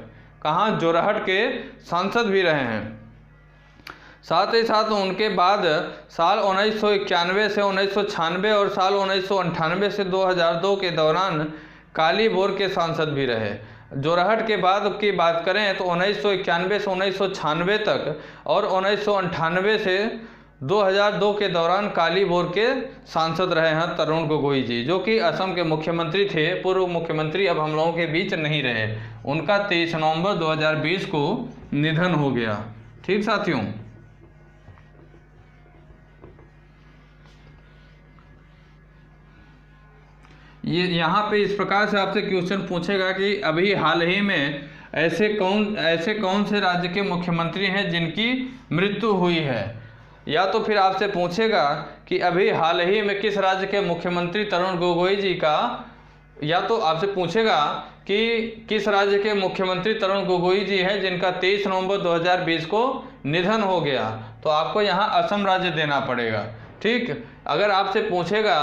कहाँ? जोरहट के सांसद भी रहे हैं। साथ ही साथ उनके बाद साल 1991 से 1996 और साल 1998 से 2002 के दौरान कालीबोर के सांसद भी रहे। जोरहट के बाद की बात करें तो 1991 से 1996 तक और 1998 से 2002 के दौरान कालीबोर के सांसद रहे हैं तरुण गोगोई जी, जो कि असम के मुख्यमंत्री थे। पूर्व मुख्यमंत्री अब हम लोगों के बीच नहीं रहे। उनका 23 नवंबर 2020 को निधन हो गया। ठीक साथियों, ये यहाँ पे इस प्रकार से आपसे क्वेश्चन पूछेगा कि अभी हाल ही में ऐसे कौन से राज्य के मुख्यमंत्री हैं जिनकी मृत्यु हुई है, या तो फिर आपसे पूछेगा कि अभी हाल ही में किस राज्य के मुख्यमंत्री तरुण गोगोई जी का, या तो आपसे पूछेगा कि किस राज्य के मुख्यमंत्री तरुण गोगोई जी हैं जिनका 23 नवंबर 2020 को निधन हो गया, तो आपको यहाँ असम राज्य देना पड़ेगा। ठीक, अगर आपसे पूछेगा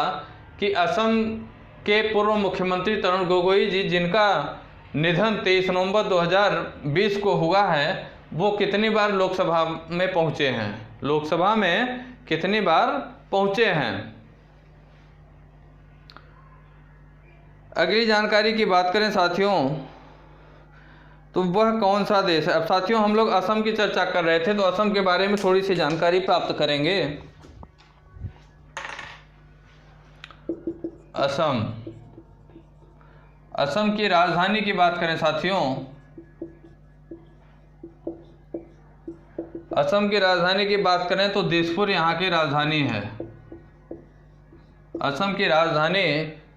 कि असम के पूर्व मुख्यमंत्री तरुण गोगोई जी जिनका निधन 23 नवंबर 2020 को हुआ है, वो कितनी बार लोकसभा में पहुँचे हैं, लोकसभा में कितनी बार पहुँचे हैं। अगली जानकारी की बात करें साथियों, तो वह कौन सा देश है। अब साथियों हम लोग असम की चर्चा कर रहे थे, तो असम के बारे में थोड़ी सी जानकारी प्राप्त करेंगे। असम, असम की राजधानी की बात करें साथियों, असम की राजधानी की बात करें तो दिसपुर यहाँ की राजधानी है। असम की राजधानी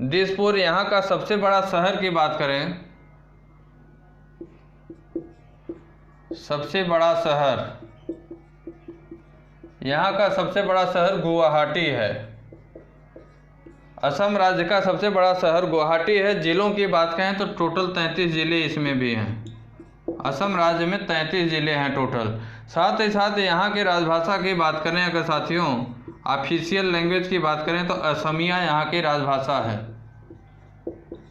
दिसपुर। यहाँ का सबसे बड़ा शहर की बात करें, सबसे बड़ा शहर, यहाँ का सबसे बड़ा शहर गुवाहाटी है। असम राज्य का सबसे बड़ा शहर गुवाहाटी है। जिलों की बात करें तो टोटल 33 ज़िले इसमें भी हैं। असम राज्य में 33 ज़िले हैं टोटल। साथ ही साथ यहाँ की राजभाषा की बात करें अगर साथियों, ऑफिशियल लैंग्वेज की बात करें तो असमिया यहाँ की राजभाषा है।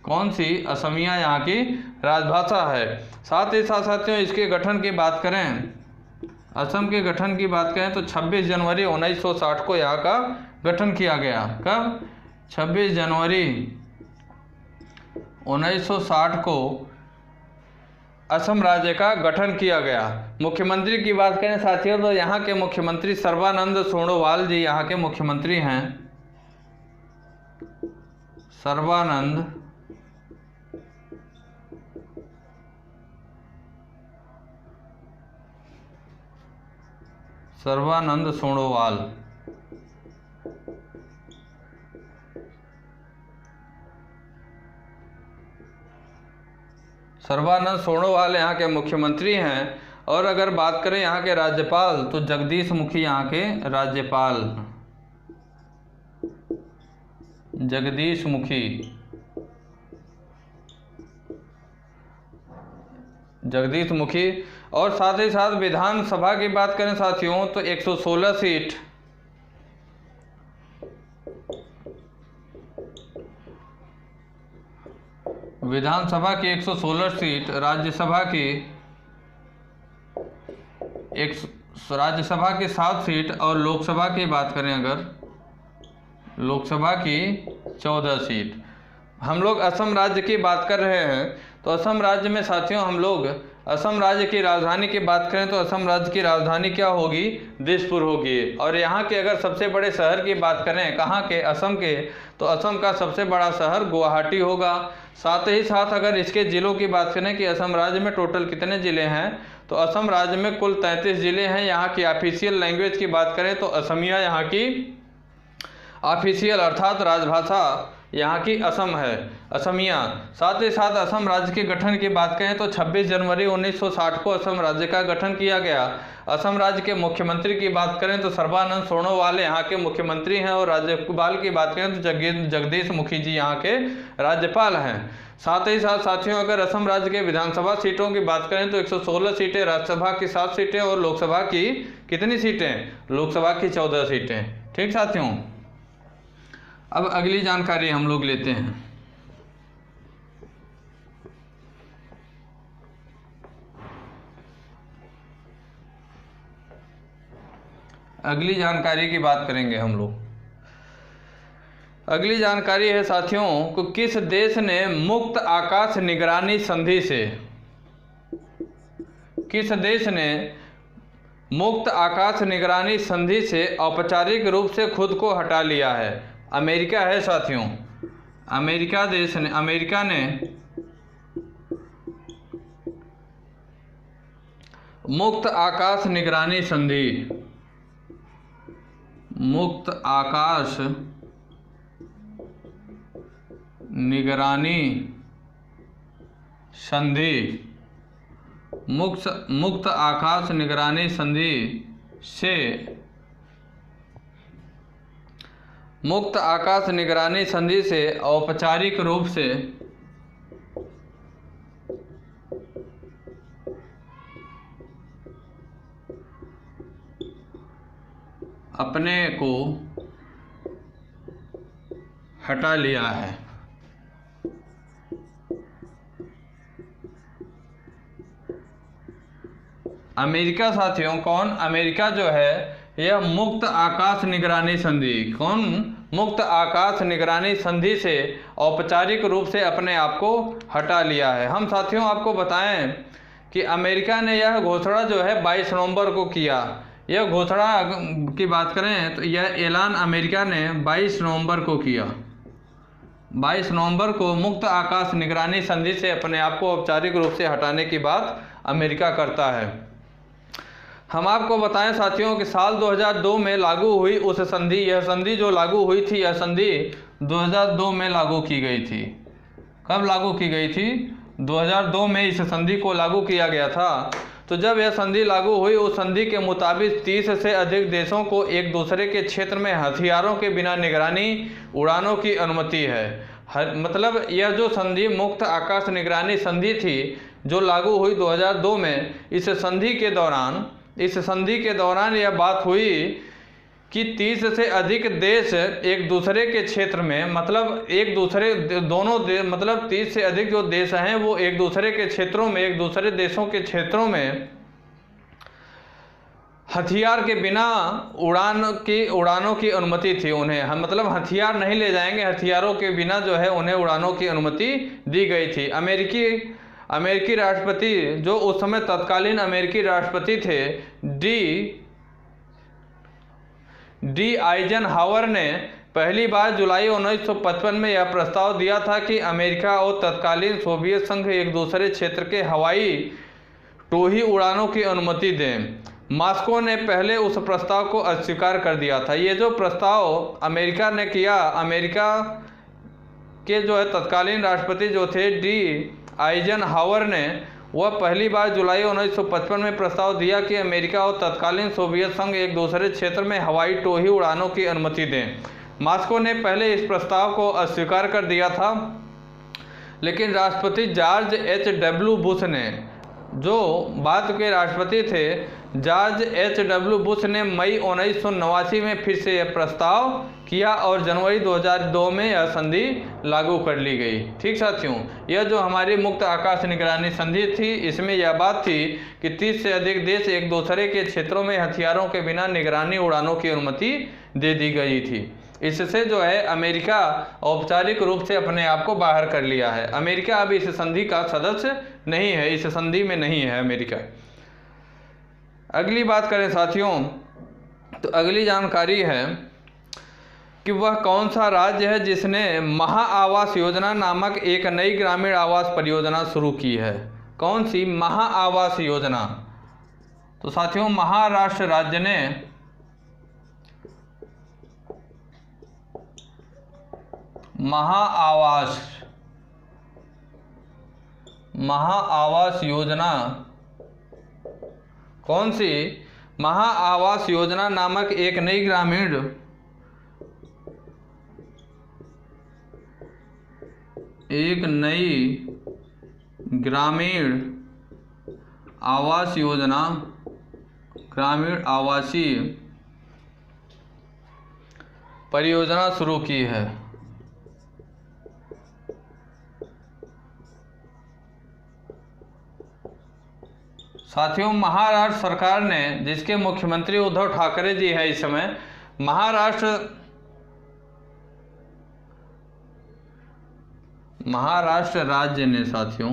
कौन सी? असमिया यहाँ की राजभाषा है। साथ ही साथ साथियों इसके गठन की बात करें, असम के गठन की बात करें तो 26 जनवरी 1960 को यहाँ का गठन किया गया। कब? 26 जनवरी 1960 को असम राज्य का गठन किया गया। मुख्यमंत्री की बात करें साथियों तो यहाँ के मुख्यमंत्री सर्बानंद सोनोवाल जी यहाँ के मुख्यमंत्री हैं। सर्बानंद सोनोवाल। सर्बानंद सोनोवाल यहाँ के मुख्यमंत्री हैं। और अगर बात करें यहाँ के राज्यपाल तो जगदीश मुखी यहाँ के राज्यपाल, जगदीश मुखी, जगदीश मुखी। और साथ ही साथ विधानसभा की बात करें साथियों तो 116 सीट, विधानसभा की 116 सीट, राज्यसभा की 7 सीट और लोकसभा की बात करें अगर, लोकसभा की 14 सीट। हम लोग असम राज्य की बात कर रहे हैं तो असम राज्य में साथियों हम लोग असम राज्य की राजधानी की बात करें तो असम राज्य की राजधानी क्या होगी? दिसपुर होगी। और यहाँ के अगर सबसे बड़े शहर की बात करें, कहाँ के? असम के, तो असम का सबसे बड़ा शहर गुवाहाटी होगा। साथ ही साथ अगर इसके ज़िलों की बात करें कि असम राज्य में टोटल कितने ज़िले हैं, तो असम राज्य में कुल 33 ज़िले हैं। यहाँ की ऑफिशियल लैंग्वेज की बात करें तो असमिया यहाँ की ऑफिशियल अर्थात राजभाषा यहाँ की असम है, असमिया। साथ ही साथ असम राज्य के गठन की बात करें तो 26 जनवरी 1960 को असम राज्य का गठन किया गया। असम राज्य के मुख्यमंत्री की बात करें तो सर्बानंद सोनोवाल यहाँ के मुख्यमंत्री हैं। और राज्यपाल की बात करें तो जगदीश मुखी जी यहाँ के राज्यपाल हैं। साथ ही साथ साथियों अगर असम राज्य के विधानसभा सीटों की बात करें तो 116 सीटें, राज्यसभा की 7 सीटें और लोकसभा की कितनी सीटें? लोकसभा की 14 सीटें। ठीक साथियों, अब अगली जानकारी हम लोग लेते हैं। अगली जानकारी की बात करेंगे हम लोग। अगली जानकारी है साथियों को किस देश ने मुक्त आकाश निगरानी संधि से, किस देश ने मुक्त आकाश निगरानी संधि से औपचारिक रूप से खुद को हटा लिया है? अमेरिका है साथियों। अमेरिका देश ने, अमेरिका ने मुक्त आकाश निगरानी संधि, मुक्त आकाश निगरानी संधि, मुक्त आकाश निगरानी संधि से, मुक्त आकाश निगरानी संधि से औपचारिक रूप से अपने को हटा लिया है। अमेरिका साथियों, कौन? अमेरिका जो है यह मुक्त आकाश निगरानी संधि, कौन? मुक्त आकाश निगरानी संधि से औपचारिक रूप से अपने आप को हटा लिया है। हम साथियों आपको बताएं कि अमेरिका ने यह घोषणा जो है 22 नवंबर को किया। यह घोषणा की बात करें तो यह ऐलान अमेरिका ने 22 नवंबर को किया। 22 नवंबर को मुक्त आकाश निगरानी संधि से अपने आप को औपचारिक रूप से हटाने की बात अमेरिका करता है। हम आपको बताएं साथियों कि साल 2002 में लागू हुई उस संधि, यह संधि जो लागू हुई थी, यह संधि 2002 में लागू की गई थी। कब लागू की गई थी? 2002 में इस संधि को लागू किया गया था। तो जब यह संधि लागू हुई, उस संधि के मुताबिक 30 से अधिक देशों को एक दूसरे के क्षेत्र में हथियारों के बिना निगरानी उड़ानों की अनुमति है। मतलब यह जो संधि मुक्त आकाश निगरानी संधि थी जो लागू हुई 2002 में, इस संधि के दौरान यह बात हुई कि 30 से अधिक देश एक दूसरे के क्षेत्र में, मतलब एक दूसरे दोनों मतलब 30 से अधिक जो देश हैं वो एक दूसरे के क्षेत्रों में, एक दूसरे देशों के क्षेत्रों में हथियार के बिना उड़ानों की अनुमति थी उन्हें। हम मतलब हथियार नहीं ले जाएंगे, हथियारों के बिना जो है उन्हें उड़ानों की अनुमति दी गई थी। अमेरिकी राष्ट्रपति जो उस समय तत्कालीन अमेरिकी राष्ट्रपति थे, डी आइजनहावर ने पहली बार जुलाई 1955 में यह प्रस्ताव दिया था कि अमेरिका और तत्कालीन सोवियत संघ एक दूसरे क्षेत्र के हवाई टोही उड़ानों की अनुमति दें। मॉस्को ने पहले उस प्रस्ताव को अस्वीकार कर दिया था। ये जो प्रस्ताव अमेरिका ने किया, अमेरिका के जो है तत्कालीन राष्ट्रपति जो थे डी आइजनहावर ने, वह पहली बार जुलाई 1955 में प्रस्ताव दिया कि अमेरिका और तत्कालीन सोवियत संघ एक दूसरे क्षेत्र में हवाई टोही उड़ानों की अनुमति दें। मॉस्को ने पहले इस प्रस्ताव को अस्वीकार कर दिया था, लेकिन राष्ट्रपति जॉर्ज H.W. बुश ने, जो बाद के राष्ट्रपति थे जॉर्ज H.W. बुश ने मई 1989 में फिर से यह प्रस्ताव किया और जनवरी 2002 में यह संधि लागू कर ली गई। ठीक साथियों, यह जो हमारी मुक्त आकाश निगरानी संधि थी, इसमें यह बात थी कि 30 से अधिक देश एक दूसरे के क्षेत्रों में हथियारों के बिना निगरानी उड़ानों की अनुमति दे दी गई थी। इससे जो है अमेरिका औपचारिक रूप से अपने आप को बाहर कर लिया है। अमेरिका अब इस संधि का सदस्य नहीं है, इस संधि में नहीं है अमेरिका। अगली बात करें साथियों, तो अगली जानकारी है कि वह कौन सा राज्य है जिसने महा आवास योजना नामक एक नई ग्रामीण आवास परियोजना शुरू की है। कौन सी? महा आवास योजना। तो साथियों महाराष्ट्र राज्य ने महा आवास योजना, कौन सी? महा आवास योजना नामक एक नई ग्रामीण आवास योजना, ग्रामीण आवासीय परियोजना शुरू की है। साथियों महाराष्ट्र सरकार ने, जिसके मुख्यमंत्री उद्धव ठाकरे जी हैं इस समय, महाराष्ट्र राज्य ने साथियों,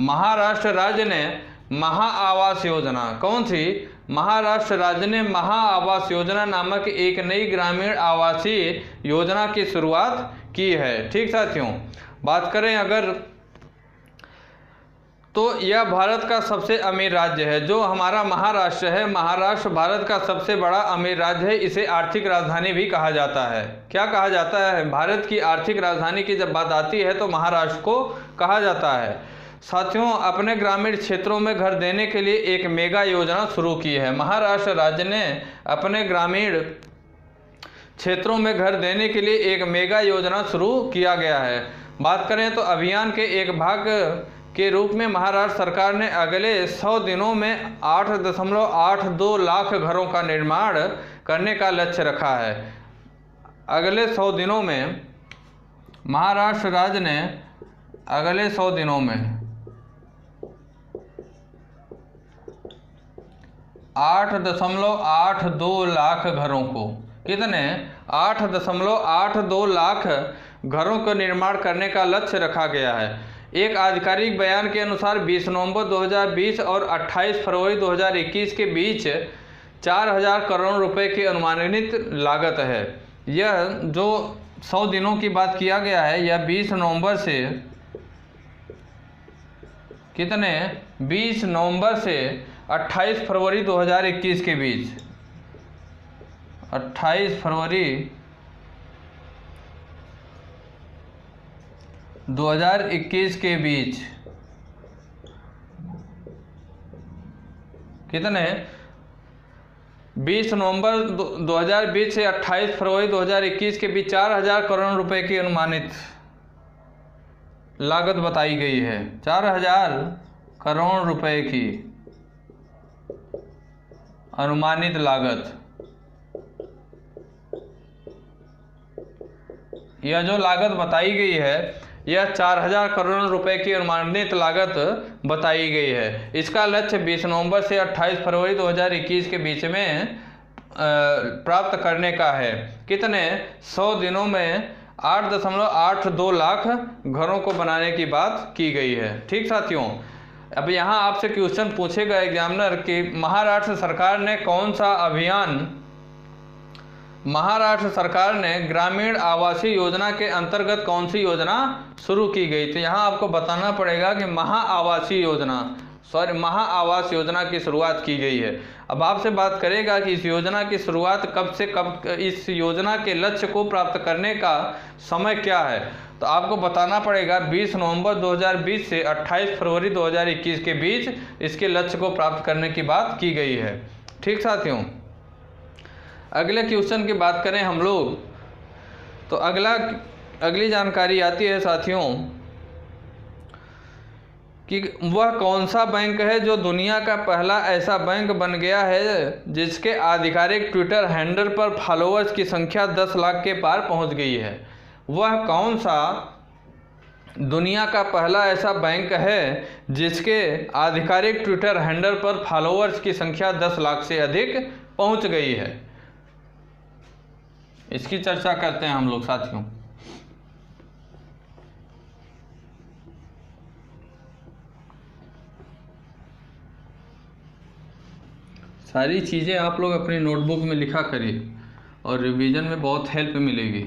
महाराष्ट्र राज्य ने महा आवास योजना, कौन सी? महाराष्ट्र राज्य ने महा आवास योजना नामक एक नई ग्रामीण आवासीय योजना की शुरुआत की है। ठीक साथियों, बात करें अगर, तो यह भारत का सबसे अमीर राज्य है। जो हमारा महाराष्ट्र है, महाराष्ट्र भारत का सबसे बड़ा अमीर राज्य है। इसे आर्थिक राजधानी भी कहा जाता है। क्या कहा जाता है? भारत की आर्थिक राजधानी की जब बात आती है तो महाराष्ट्र को कहा जाता है। साथियों अपने ग्रामीण क्षेत्रों में घर देने के लिए एक मेगा योजना शुरू की है। महाराष्ट्र राज्य ने अपने ग्रामीण क्षेत्रों में घर देने के लिए एक मेगा योजना शुरू किया गया है। बात करें तो अभियान के एक भाग के रूप में महाराष्ट्र सरकार ने अगले 100 दिनों में 8.82 लाख घरों का निर्माण करने का लक्ष्य रखा है। अगले 100 दिनों में महाराष्ट्र राज्य ने अगले 100 दिनों में 8.82 लाख घरों को, कितने 8.82 लाख घरों का निर्माण करने का लक्ष्य रखा गया है। एक आधिकारिक बयान के अनुसार 20 नवंबर 2020 और 28 फरवरी 2021 के बीच 4000 करोड़ रुपए की अनुमानित लागत है। यह जो 100 दिनों की बात किया गया है, यह 20 नवंबर से कितने 20 नवंबर से 28 फरवरी 2021 के बीच, 28 फरवरी 2021 के बीच कितने 20 नवंबर 2020 से 28 फरवरी 2021 के बीच 4000 करोड़ रुपए की अनुमानित लागत बताई गई है। 4000 करोड़ रुपए की अनुमानित लागत। यह जो लागत बताई गई है, यह 4000 करोड़ रुपए की अनुमानित लागत बताई गई है। इसका लक्ष्य 20 नवंबर से 28 फरवरी 2021 के बीच में प्राप्त करने का है। कितने 100 दिनों में 8.82 लाख घरों को बनाने की बात की गई है। ठीक साथियों, अब यहाँ आपसे क्वेश्चन पूछेगा एग्जामिनर कि महाराष्ट्र सरकार ने कौन सा अभियान, महाराष्ट्र सरकार ने ग्रामीण आवासीय योजना के अंतर्गत कौन सी योजना शुरू की गई। तो यहाँ आपको बताना पड़ेगा कि महाआवास योजना की शुरुआत की गई है। अब आपसे बात करेगा कि इस योजना की शुरुआत कब से कब, इस योजना के लक्ष्य को प्राप्त करने का समय क्या है, तो आपको बताना पड़ेगा 20 नवंबर 2020 से 28 फरवरी 2021 के बीच इसके लक्ष्य को प्राप्त करने की बात की गई है। ठीक साथियों, अगले क्वेश्चन की बात करें हम लोग, तो अगली जानकारी आती है साथियों कि वह कौन सा बैंक है जो दुनिया का पहला ऐसा बैंक बन गया है जिसके आधिकारिक ट्विटर हैंडल पर फॉलोअर्स की संख्या 10 लाख के पार पहुंच गई है। वह कौन सा दुनिया का पहला ऐसा बैंक है जिसके आधिकारिक ट्विटर हैंडल पर फॉलोअर्स की संख्या 10 लाख से अधिक पहुंच गई है। इसकी चर्चा करते हैं हम लोग साथियों। सारी चीज़ें आप लोग अपनी नोटबुक में लिखा करिए और रिवीजन में बहुत हेल्प मिलेगी।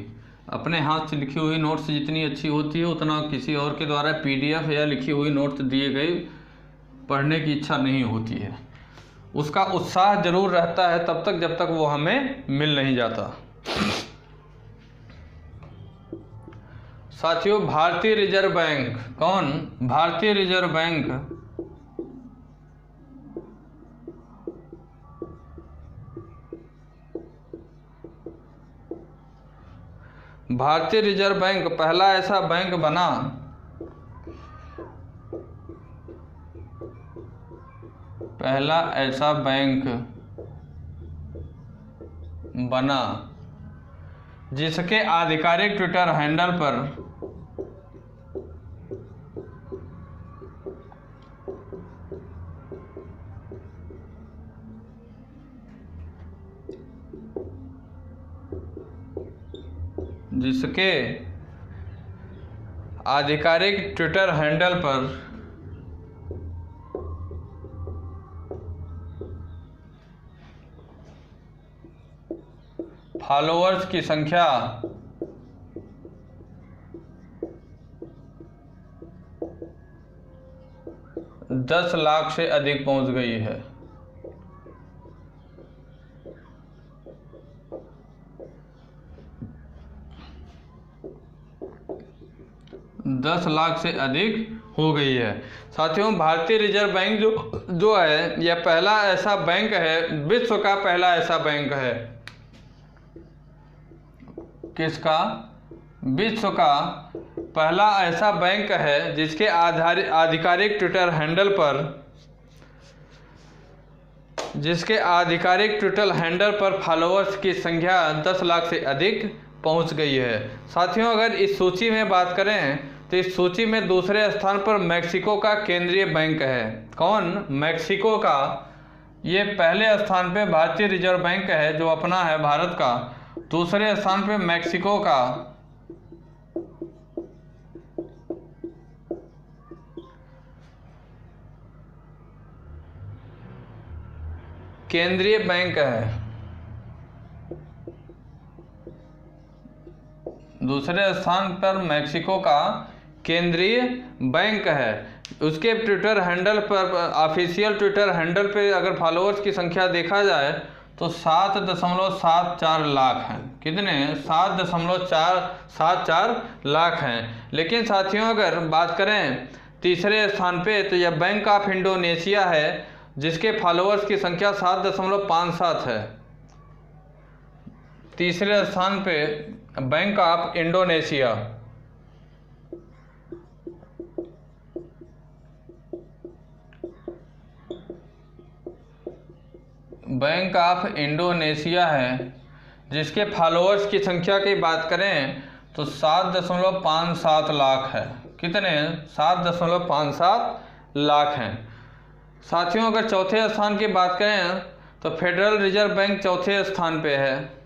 अपने हाथ से लिखी हुई नोट्स जितनी अच्छी होती है उतना किसी और के द्वारा PDF या लिखी हुई नोट्स दिए गए पढ़ने की इच्छा नहीं होती है। उसका उत्साह जरूर रहता है तब तक जब तक वो हमें मिल नहीं जाता। साथियों, भारतीय रिजर्व बैंक कौन? भारतीय रिजर्व बैंक भारतीय रिजर्व बैंक पहला ऐसा बैंक बना जिसके आधिकारिक ट्विटर हैंडल पर फॉलोअर्स की संख्या 10 लाख से अधिक पहुंच गई है। 10 लाख से अधिक हो गई है। साथियों, भारतीय रिजर्व बैंक जो है यह पहला ऐसा बैंक है, विश्व का पहला ऐसा बैंक है। किसका? विश्व का पहला ऐसा बैंक है जिसके आधिकारिक ट्विटर हैंडल पर फॉलोअर्स की संख्या 10 लाख से अधिक पहुंच गई है। साथियों, अगर इस सूची में बात करें तो इस सूची में दूसरे स्थान पर मैक्सिको का केंद्रीय बैंक है। कौन? मैक्सिको का। ये पहले स्थान पे भारतीय रिजर्व बैंक है जो अपना है भारत का। दूसरे स्थान पे मैक्सिको का केंद्रीय बैंक है। दूसरे स्थान पर मैक्सिको का केंद्रीय बैंक है। उसके ट्विटर हैंडल पर, ऑफिशियल ट्विटर हैंडल पे अगर फॉलोअर्स की संख्या देखा जाए तो 7.74 लाख हैं। कितने? 7.74 लाख हैं। लेकिन साथियों, अगर बात करें तीसरे स्थान पे तो यह बैंक ऑफ इंडोनेशिया है जिसके फॉलोअर्स की संख्या 7.57 है। तीसरे स्थान पे bank of Indonesia. Bank of Indonesia है जिसके फॉलोअर्स की संख्या की बात करें तो 7.57 लाख है। कितने? 7.57 लाख हैं। साथियों, अगर चौथे स्थान की बात करें तो फेडरल रिजर्व बैंक चौथे स्थान पे है।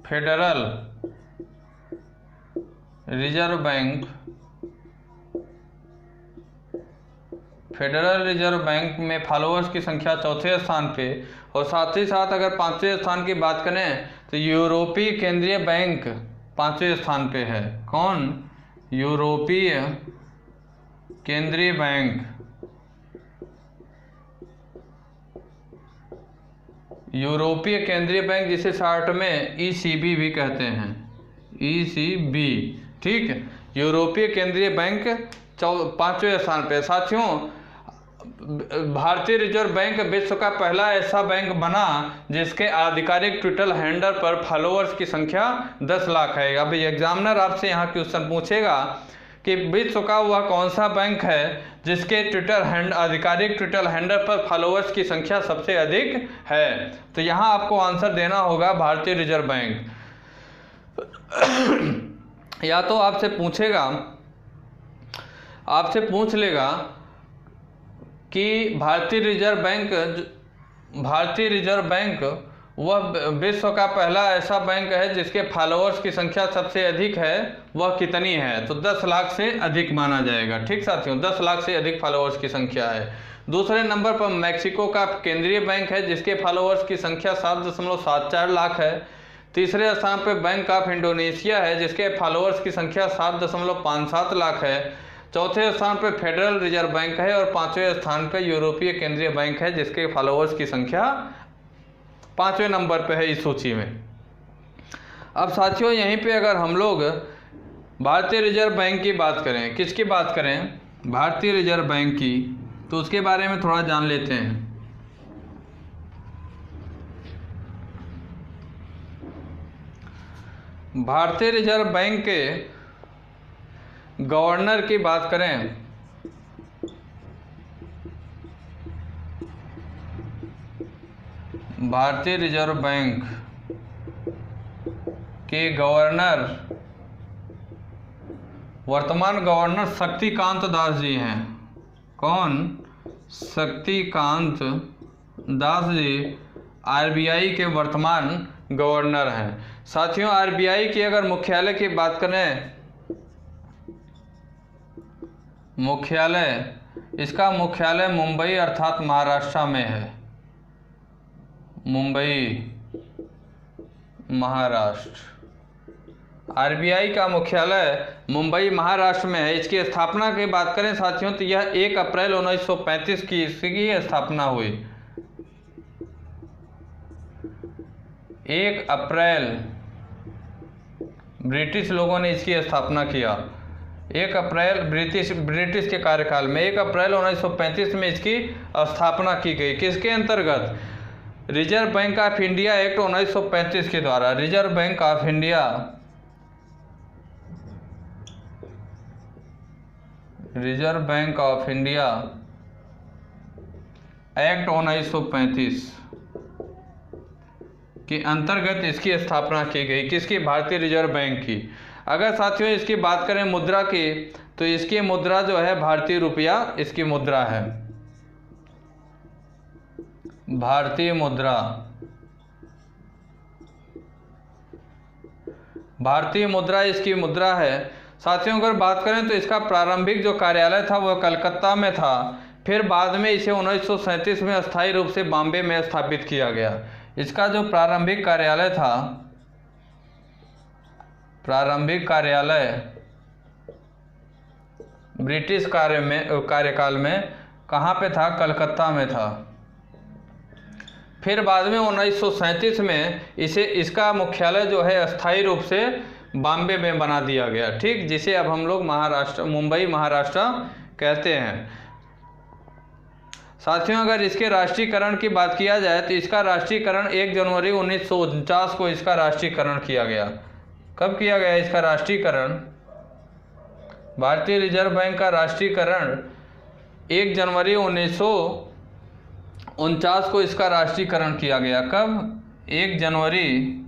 फेडरल रिजर्व बैंक में फॉलोअर्स की संख्या चौथे स्थान पे। और साथ ही साथ अगर पांचवें स्थान की बात करें तो यूरोपीय केंद्रीय बैंक पांचवें स्थान पे है। कौन? यूरोपीय केंद्रीय बैंक। यूरोपीय केंद्रीय बैंक जिसे शॉर्ट में ECB भी कहते हैं। ECB, ठीक है। यूरोपीय केंद्रीय बैंक पांचवें स्थान पे। साथियों, भारतीय रिजर्व बैंक विश्व का पहला ऐसा बैंक बना जिसके आधिकारिक ट्विटर हैंडल पर फॉलोअर्स की संख्या 10 लाख है। अब एग्जामिनर आपसे यहाँ क्वेश्चन पूछेगा कि विश्व का वह कौन सा बैंक है जिसके आधिकारिक ट्विटर हैंडल पर फॉलोअर्स की संख्या सबसे अधिक है, तो यहाँ आपको आंसर देना होगा भारतीय रिजर्व बैंक। या तो आपसे पूछ लेगा कि भारतीय रिजर्व बैंक वह विश्व का पहला ऐसा बैंक है जिसके फॉलोअर्स की संख्या सबसे अधिक है, वह कितनी है? तो 10 लाख से अधिक माना जाएगा। ठीक साथियों, 10 लाख से अधिक फॉलोअर्स की संख्या है। दूसरे नंबर पर मैक्सिको का केंद्रीय बैंक है जिसके फॉलोअर्स की संख्या 7.74 लाख है। तीसरे स्थान पर बैंक ऑफ इंडोनेशिया है जिसके फॉलोअर्स की संख्या 7.57 लाख है। चौथे स्थान पर फेडरल रिजर्व बैंक है और पांचवें स्थान पर यूरोपीय केंद्रीय बैंक है जिसके फॉलोअर्स की संख्या 5वें नंबर पे है इस सूची में। अब साथियों, यहीं पे अगर हम लोग भारतीय रिजर्व बैंक की बात करें, किसकी बात करें? भारतीय रिजर्व बैंक की, तो उसके बारे में थोड़ा जान लेते हैं। भारतीय रिजर्व बैंक के गवर्नर की बात करें भारतीय रिजर्व बैंक के गवर्नर, वर्तमान गवर्नर शक्तिकांत दास जी हैं। कौन? शक्तिकांत दास जी RBI के वर्तमान गवर्नर हैं। साथियों, RBI की अगर मुख्यालय की बात करें, इसका मुख्यालय मुंबई अर्थात महाराष्ट्र में है। मुंबई, महाराष्ट्र। RBI का मुख्यालय मुंबई महाराष्ट्र में है। इसकी स्थापना की बात करें साथियों तो यह 1 अप्रैल 1935 की इसकी स्थापना हुई। 1 अप्रैल ब्रिटिश लोगों ने इसकी स्थापना किया। 1 अप्रैल ब्रिटिश के कार्यकाल में 1 अप्रैल 1935 में इसकी स्थापना की गई। किसके अंतर्गत? Reserve bank of India act 1935 के द्वारा। Reserve bank of India reserve bank of India act 1935 के अंतर्गत इसकी स्थापना की गई। किसकी? भारतीय रिजर्व बैंक की। अगर साथियों इसकी बात करें मुद्रा की, तो इसकी मुद्रा जो है भारतीय रुपया इसकी मुद्रा है, भारतीय मुद्रा। भारतीय मुद्रा इसकी मुद्रा है। साथियों अगर बात करें तो इसका प्रारंभिक जो कार्यालय था वह कलकत्ता में था, फिर बाद में इसे 1937 में अस्थायी रूप से बॉम्बे में स्थापित किया गया। इसका जो प्रारंभिक कार्यालय था, प्रारंभिक कार्यालय ब्रिटिश कार्यकाल में कहाँ पे था? कलकत्ता में था। फिर बाद में 1937 में इसका मुख्यालय जो है अस्थायी रूप से बॉम्बे में बना दिया गया, ठीक, जिसे अब हम लोग मुंबई महाराष्ट्र कहते हैं। साथियों अगर इसके राष्ट्रीयकरण की बात किया जाए तो इसका राष्ट्रीयकरण 1 जनवरी 1949 को इसका राष्ट्रीयकरण किया गया। कब किया गया इसका राष्ट्रीयकरण? भारतीय रिजर्व बैंक का राष्ट्रीयकरण 1 जनवरी 1949 को इसका राष्ट्रीयकरण किया गया। कब? 1 जनवरी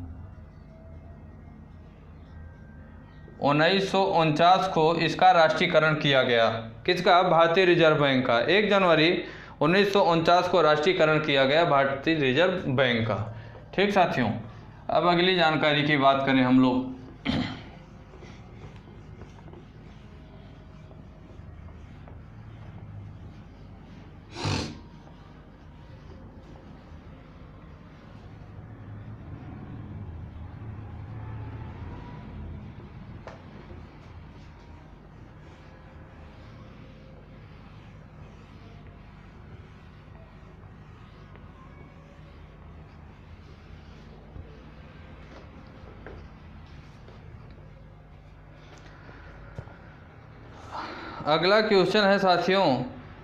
1949 को इसका राष्ट्रीयकरण किया गया। किसका? भारतीय रिजर्व बैंक का। 1 जनवरी 1949 को राष्ट्रीयकरण किया गया भारतीय रिजर्व बैंक का। ठीक साथियों, अब अगली जानकारी की बात करें हम लोग। अगला क्वेश्चन है साथियों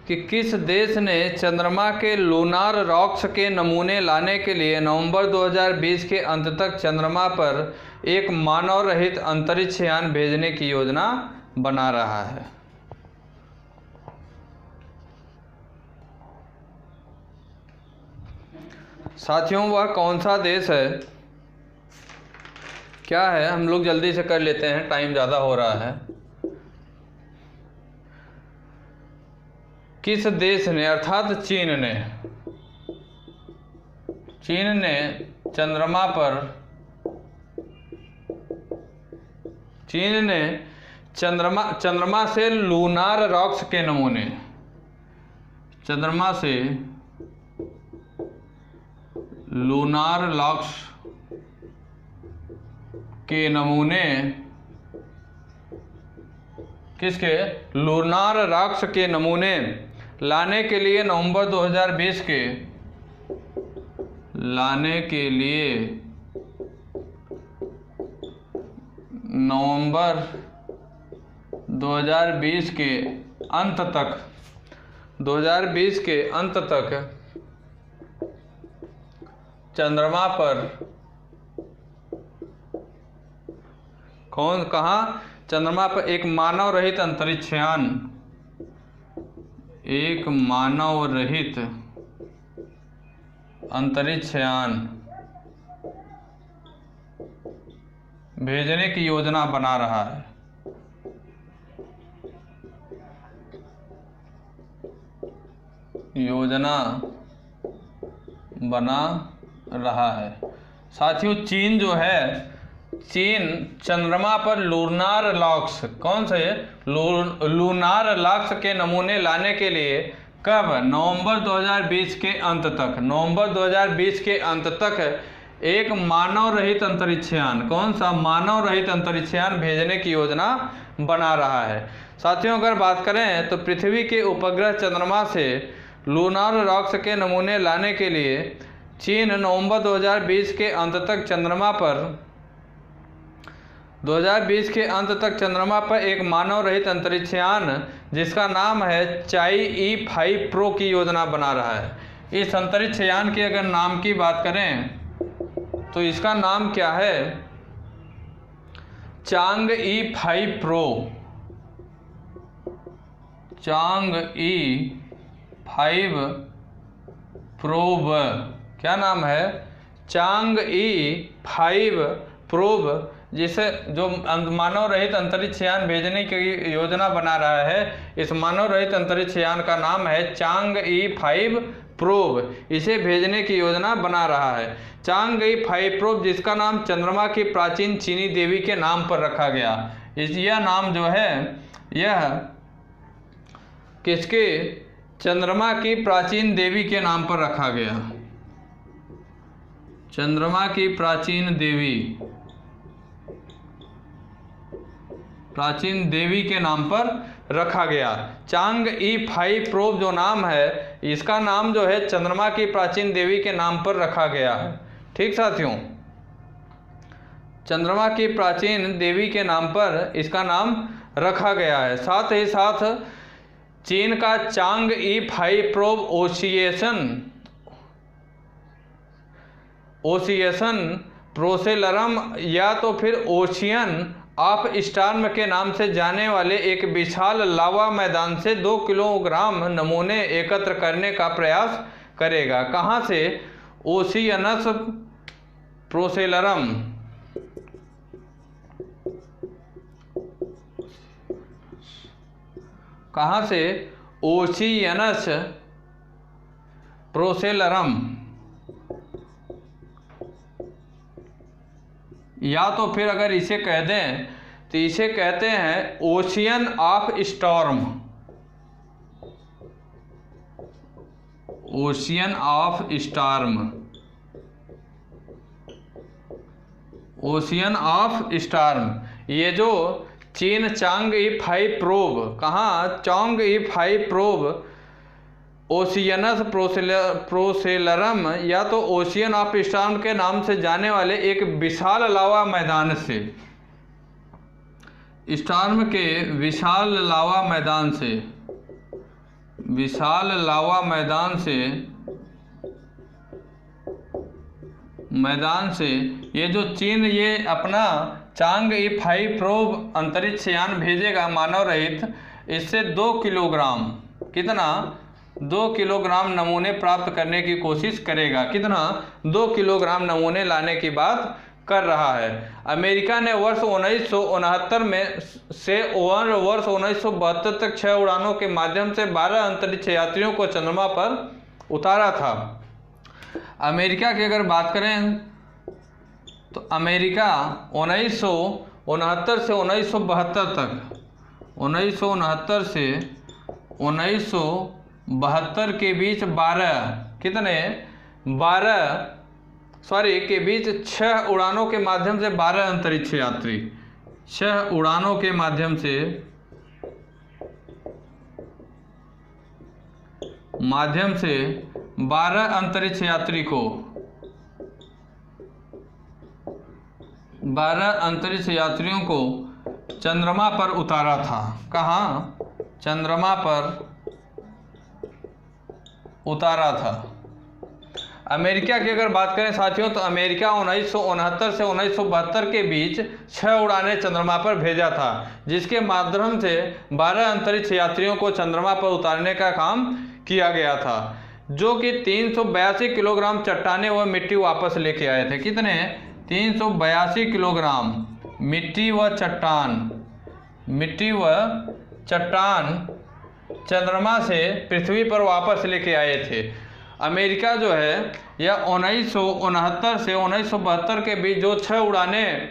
कि किस देश ने चंद्रमा के लूनार रॉक्स के नमूने लाने के लिए नवंबर 2020 के अंत तक चंद्रमा पर एक मानव रहित अंतरिक्ष यान भेजने की योजना बना रहा है? साथियों वह कौन सा देश है? क्या है? हम लोग जल्दी से कर लेते हैं, टाइम ज़्यादा हो रहा है। किस देश ने, अर्थात चीन ने चंद्रमा से लूनार रॉक्स के नमूने, चंद्रमा से लूनार रॉक्स के नमूने, किसके? लूनार रॉक्स के नमूने लाने के लिए नवंबर 2020 के अंत तक चंद्रमा पर चंद्रमा पर एक मानव रहित अंतरिक्ष यान, भेजने की योजना बना रहा है। साथियों चीन चंद्रमा पर लूनार रॉक्स, कौन से? लूनार रॉक्स के नमूने लाने के लिए कब? नवंबर 2020 के अंत तक एक मानव रहित अंतरिक्ष यान, कौन सा? मानव रहित अंतरिक्ष यान भेजने की योजना बना रहा है। साथियों अगर बात करें तो पृथ्वी के उपग्रह चंद्रमा से लूनार रॉक्स के नमूने लाने के लिए चीन नवंबर 2020 के अंत तक चंद्रमा पर एक मानव रहित अंतरिक्ष यान जिसका नाम है चाई-E5 प्रो की योजना बना रहा है। इस अंतरिक्ष यान के अगर नाम की बात करें तो इसका नाम क्या है? चांग-E5 प्रो। Chang'e 5 probe. क्या नाम है? Chang'e 5 प्रोब, जिसे जो मानव रहित अंतरिक्ष यान भेजने की योजना बना रहा है। इस मानव रहित अंतरिक्ष यान का नाम है Chang'e 5 प्रोब। इसे भेजने की योजना बना रहा है। Chang'e 5 प्रोब, जिसका नाम चंद्रमा की प्राचीन चीनी देवी के नाम पर रखा गया। यह नाम जो है यह किसके? चंद्रमा की प्राचीन देवी के नाम पर रखा गया। चंद्रमा की प्राचीन देवी के नाम पर रखा गया। Chang'e 5 प्रोब जो नाम है, इसका नाम जो है चंद्रमा की प्राचीन देवी के नाम पर रखा गया है। ठीक साथियों, चंद्रमा की प्राचीन देवी के नाम पर इसका नाम रखा गया है। साथ ही साथ चीन का Chang'e 5 प्रोब ओशियन प्रोसेलरम या तो फिर ओशियन ऑफ स्टॉर्म के नाम से जाने वाले एक विशाल लावा मैदान से 2 किलोग्राम नमूने एकत्र करने का प्रयास करेगा। कहाँ से? ओशियनस प्रोसेलरम, कहाँ से? ओशियनस प्रोसेलरम, या तो फिर अगर इसे कह दें तो इसे कहते हैं ocean of storm. Ocean of storm, ocean of storm. ये जो चीन Chang'e 5 प्रोब, कहाँ? Chang'e 5 प्रोब ओशियनस प्रोसेलरम या तो ओशियन ऑफ स्टॉर्म के नाम से जाने वाले एक विशाल लावा मैदान से, स्टॉर्म के विशाल लावा मैदान से ये जो चीन ये अपना Chang'e 5 प्रोब अंतरिक्ष यान भेजेगा मानव रहित, इससे 2 किलोग्राम, कितना? 2 किलोग्राम नमूने प्राप्त करने की कोशिश करेगा। कितना? 2 किलोग्राम नमूने लाने की बात कर रहा है। अमेरिका ने वर्ष 1969 में से वर्ष 1972 तक 6 उड़ानों के माध्यम से 12 अंतरिक्ष यात्रियों को चंद्रमा पर उतारा था। अमेरिका की अगर बात करें तो अमेरिका 1969 से 1972 तक, 1969 से 1972 के बीच 6 उड़ानों के माध्यम से 12 अंतरिक्ष यात्री, 6 उड़ानों के माध्यम से 12 अंतरिक्ष यात्री को 12 अंतरिक्ष यात्रियों को चंद्रमा पर उतारा था। कहाँ? चंद्रमा पर उतारा था। अमेरिका की अगर बात करें साथियों तो अमेरिका 1969 से 1972 के बीच 6 उड़ानें चंद्रमा पर भेजा था, जिसके माध्यम से 12 अंतरिक्ष यात्रियों को चंद्रमा पर उतारने का काम किया गया था, जो कि 382 किलोग्राम चट्टाने व मिट्टी वापस लेके आए थे। कितने? 382 किलोग्राम मिट्टी व चट्टान चंद्रमा से पृथ्वी पर वापस लेके आए थे। अमेरिका जो है यह 1969 से 1972 के बीच जो 6 उड़ानें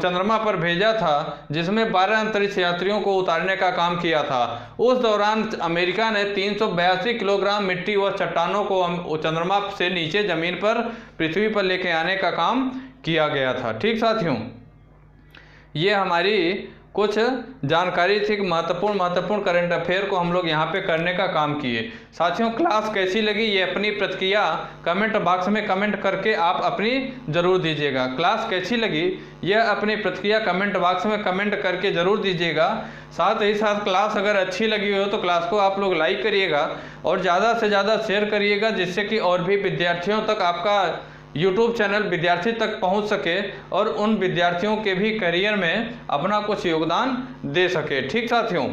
चंद्रमा पर भेजा था, जिसमें 12 अंतरिक्ष यात्रियों को उतारने का काम किया था। उस दौरान अमेरिका ने 382 किलोग्राम मिट्टी व चट्टानों को चंद्रमा से नीचे जमीन पर पृथ्वी पर लेके आने का काम किया गया था। ठीक साथियों, ये हमारी कुछ जानकारी थी, महत्वपूर्ण करंट अफेयर को हम लोग यहाँ पे करने का काम किए। साथियों, क्लास कैसी लगी ये अपनी प्रतिक्रिया कमेंट बॉक्स में कमेंट करके आप अपनी ज़रूर दीजिएगा। क्लास कैसी लगी यह अपनी प्रतिक्रिया कमेंट बॉक्स में कमेंट करके ज़रूर दीजिएगा। साथ ही साथ क्लास अगर अच्छी लगी हो तो क्लास को आप लोग लाइक करिएगा और ज़्यादा से ज़्यादा शेयर करिएगा, जिससे कि और भी विद्यार्थियों तक आपका YouTube चैनल विद्यार्थी तक पहुंच सके और उन विद्यार्थियों के भी करियर में अपना कुछ योगदान दे सके। ठीक साथियों,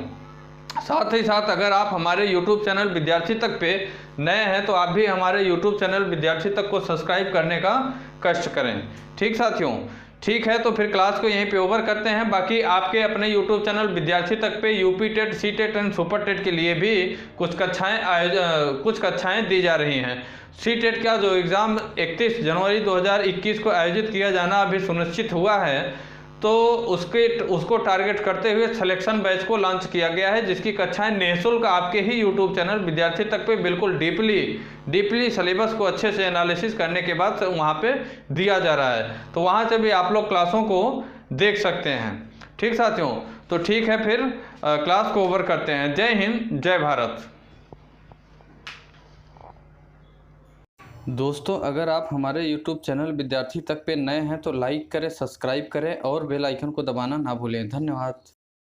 साथ ही साथ अगर आप हमारे YouTube चैनल विद्यार्थी तक पे नए हैं तो आप भी हमारे YouTube चैनल विद्यार्थी तक को सब्सक्राइब करने का कष्ट करें। ठीक साथियों, ठीक है, तो फिर क्लास को यहीं पे ओवर करते हैं। बाकी आपके अपने YouTube चैनल विद्यार्थी तक पे UP TET, C TET and super TET के लिए भी कुछ कक्षाएं दी जा रही हैं। सी टेट का जो एग्ज़ाम 31 जनवरी 2021 को आयोजित किया जाना अभी सुनिश्चित हुआ है, तो उसको टारगेट करते हुए सिलेक्शन बैच को लॉन्च किया गया है, जिसकी कक्षाएं निःशुल्क आपके ही यूट्यूब चैनल विद्यार्थी तक पे बिल्कुल डीपली सिलेबस को अच्छे से एनालिसिस करने के बाद वहाँ पे दिया जा रहा है। तो वहाँ से भी आप लोग क्लासों को देख सकते हैं। ठीक साथियों, तो ठीक है, फिर क्लास को ओवर करते हैं। जय हिंद, जय भारत। दोस्तों, अगर आप हमारे YouTube चैनल विद्यार्थी तक पे नए हैं तो लाइक करें, सब्सक्राइब करें और बेल आइकन को दबाना ना भूलें। धन्यवाद।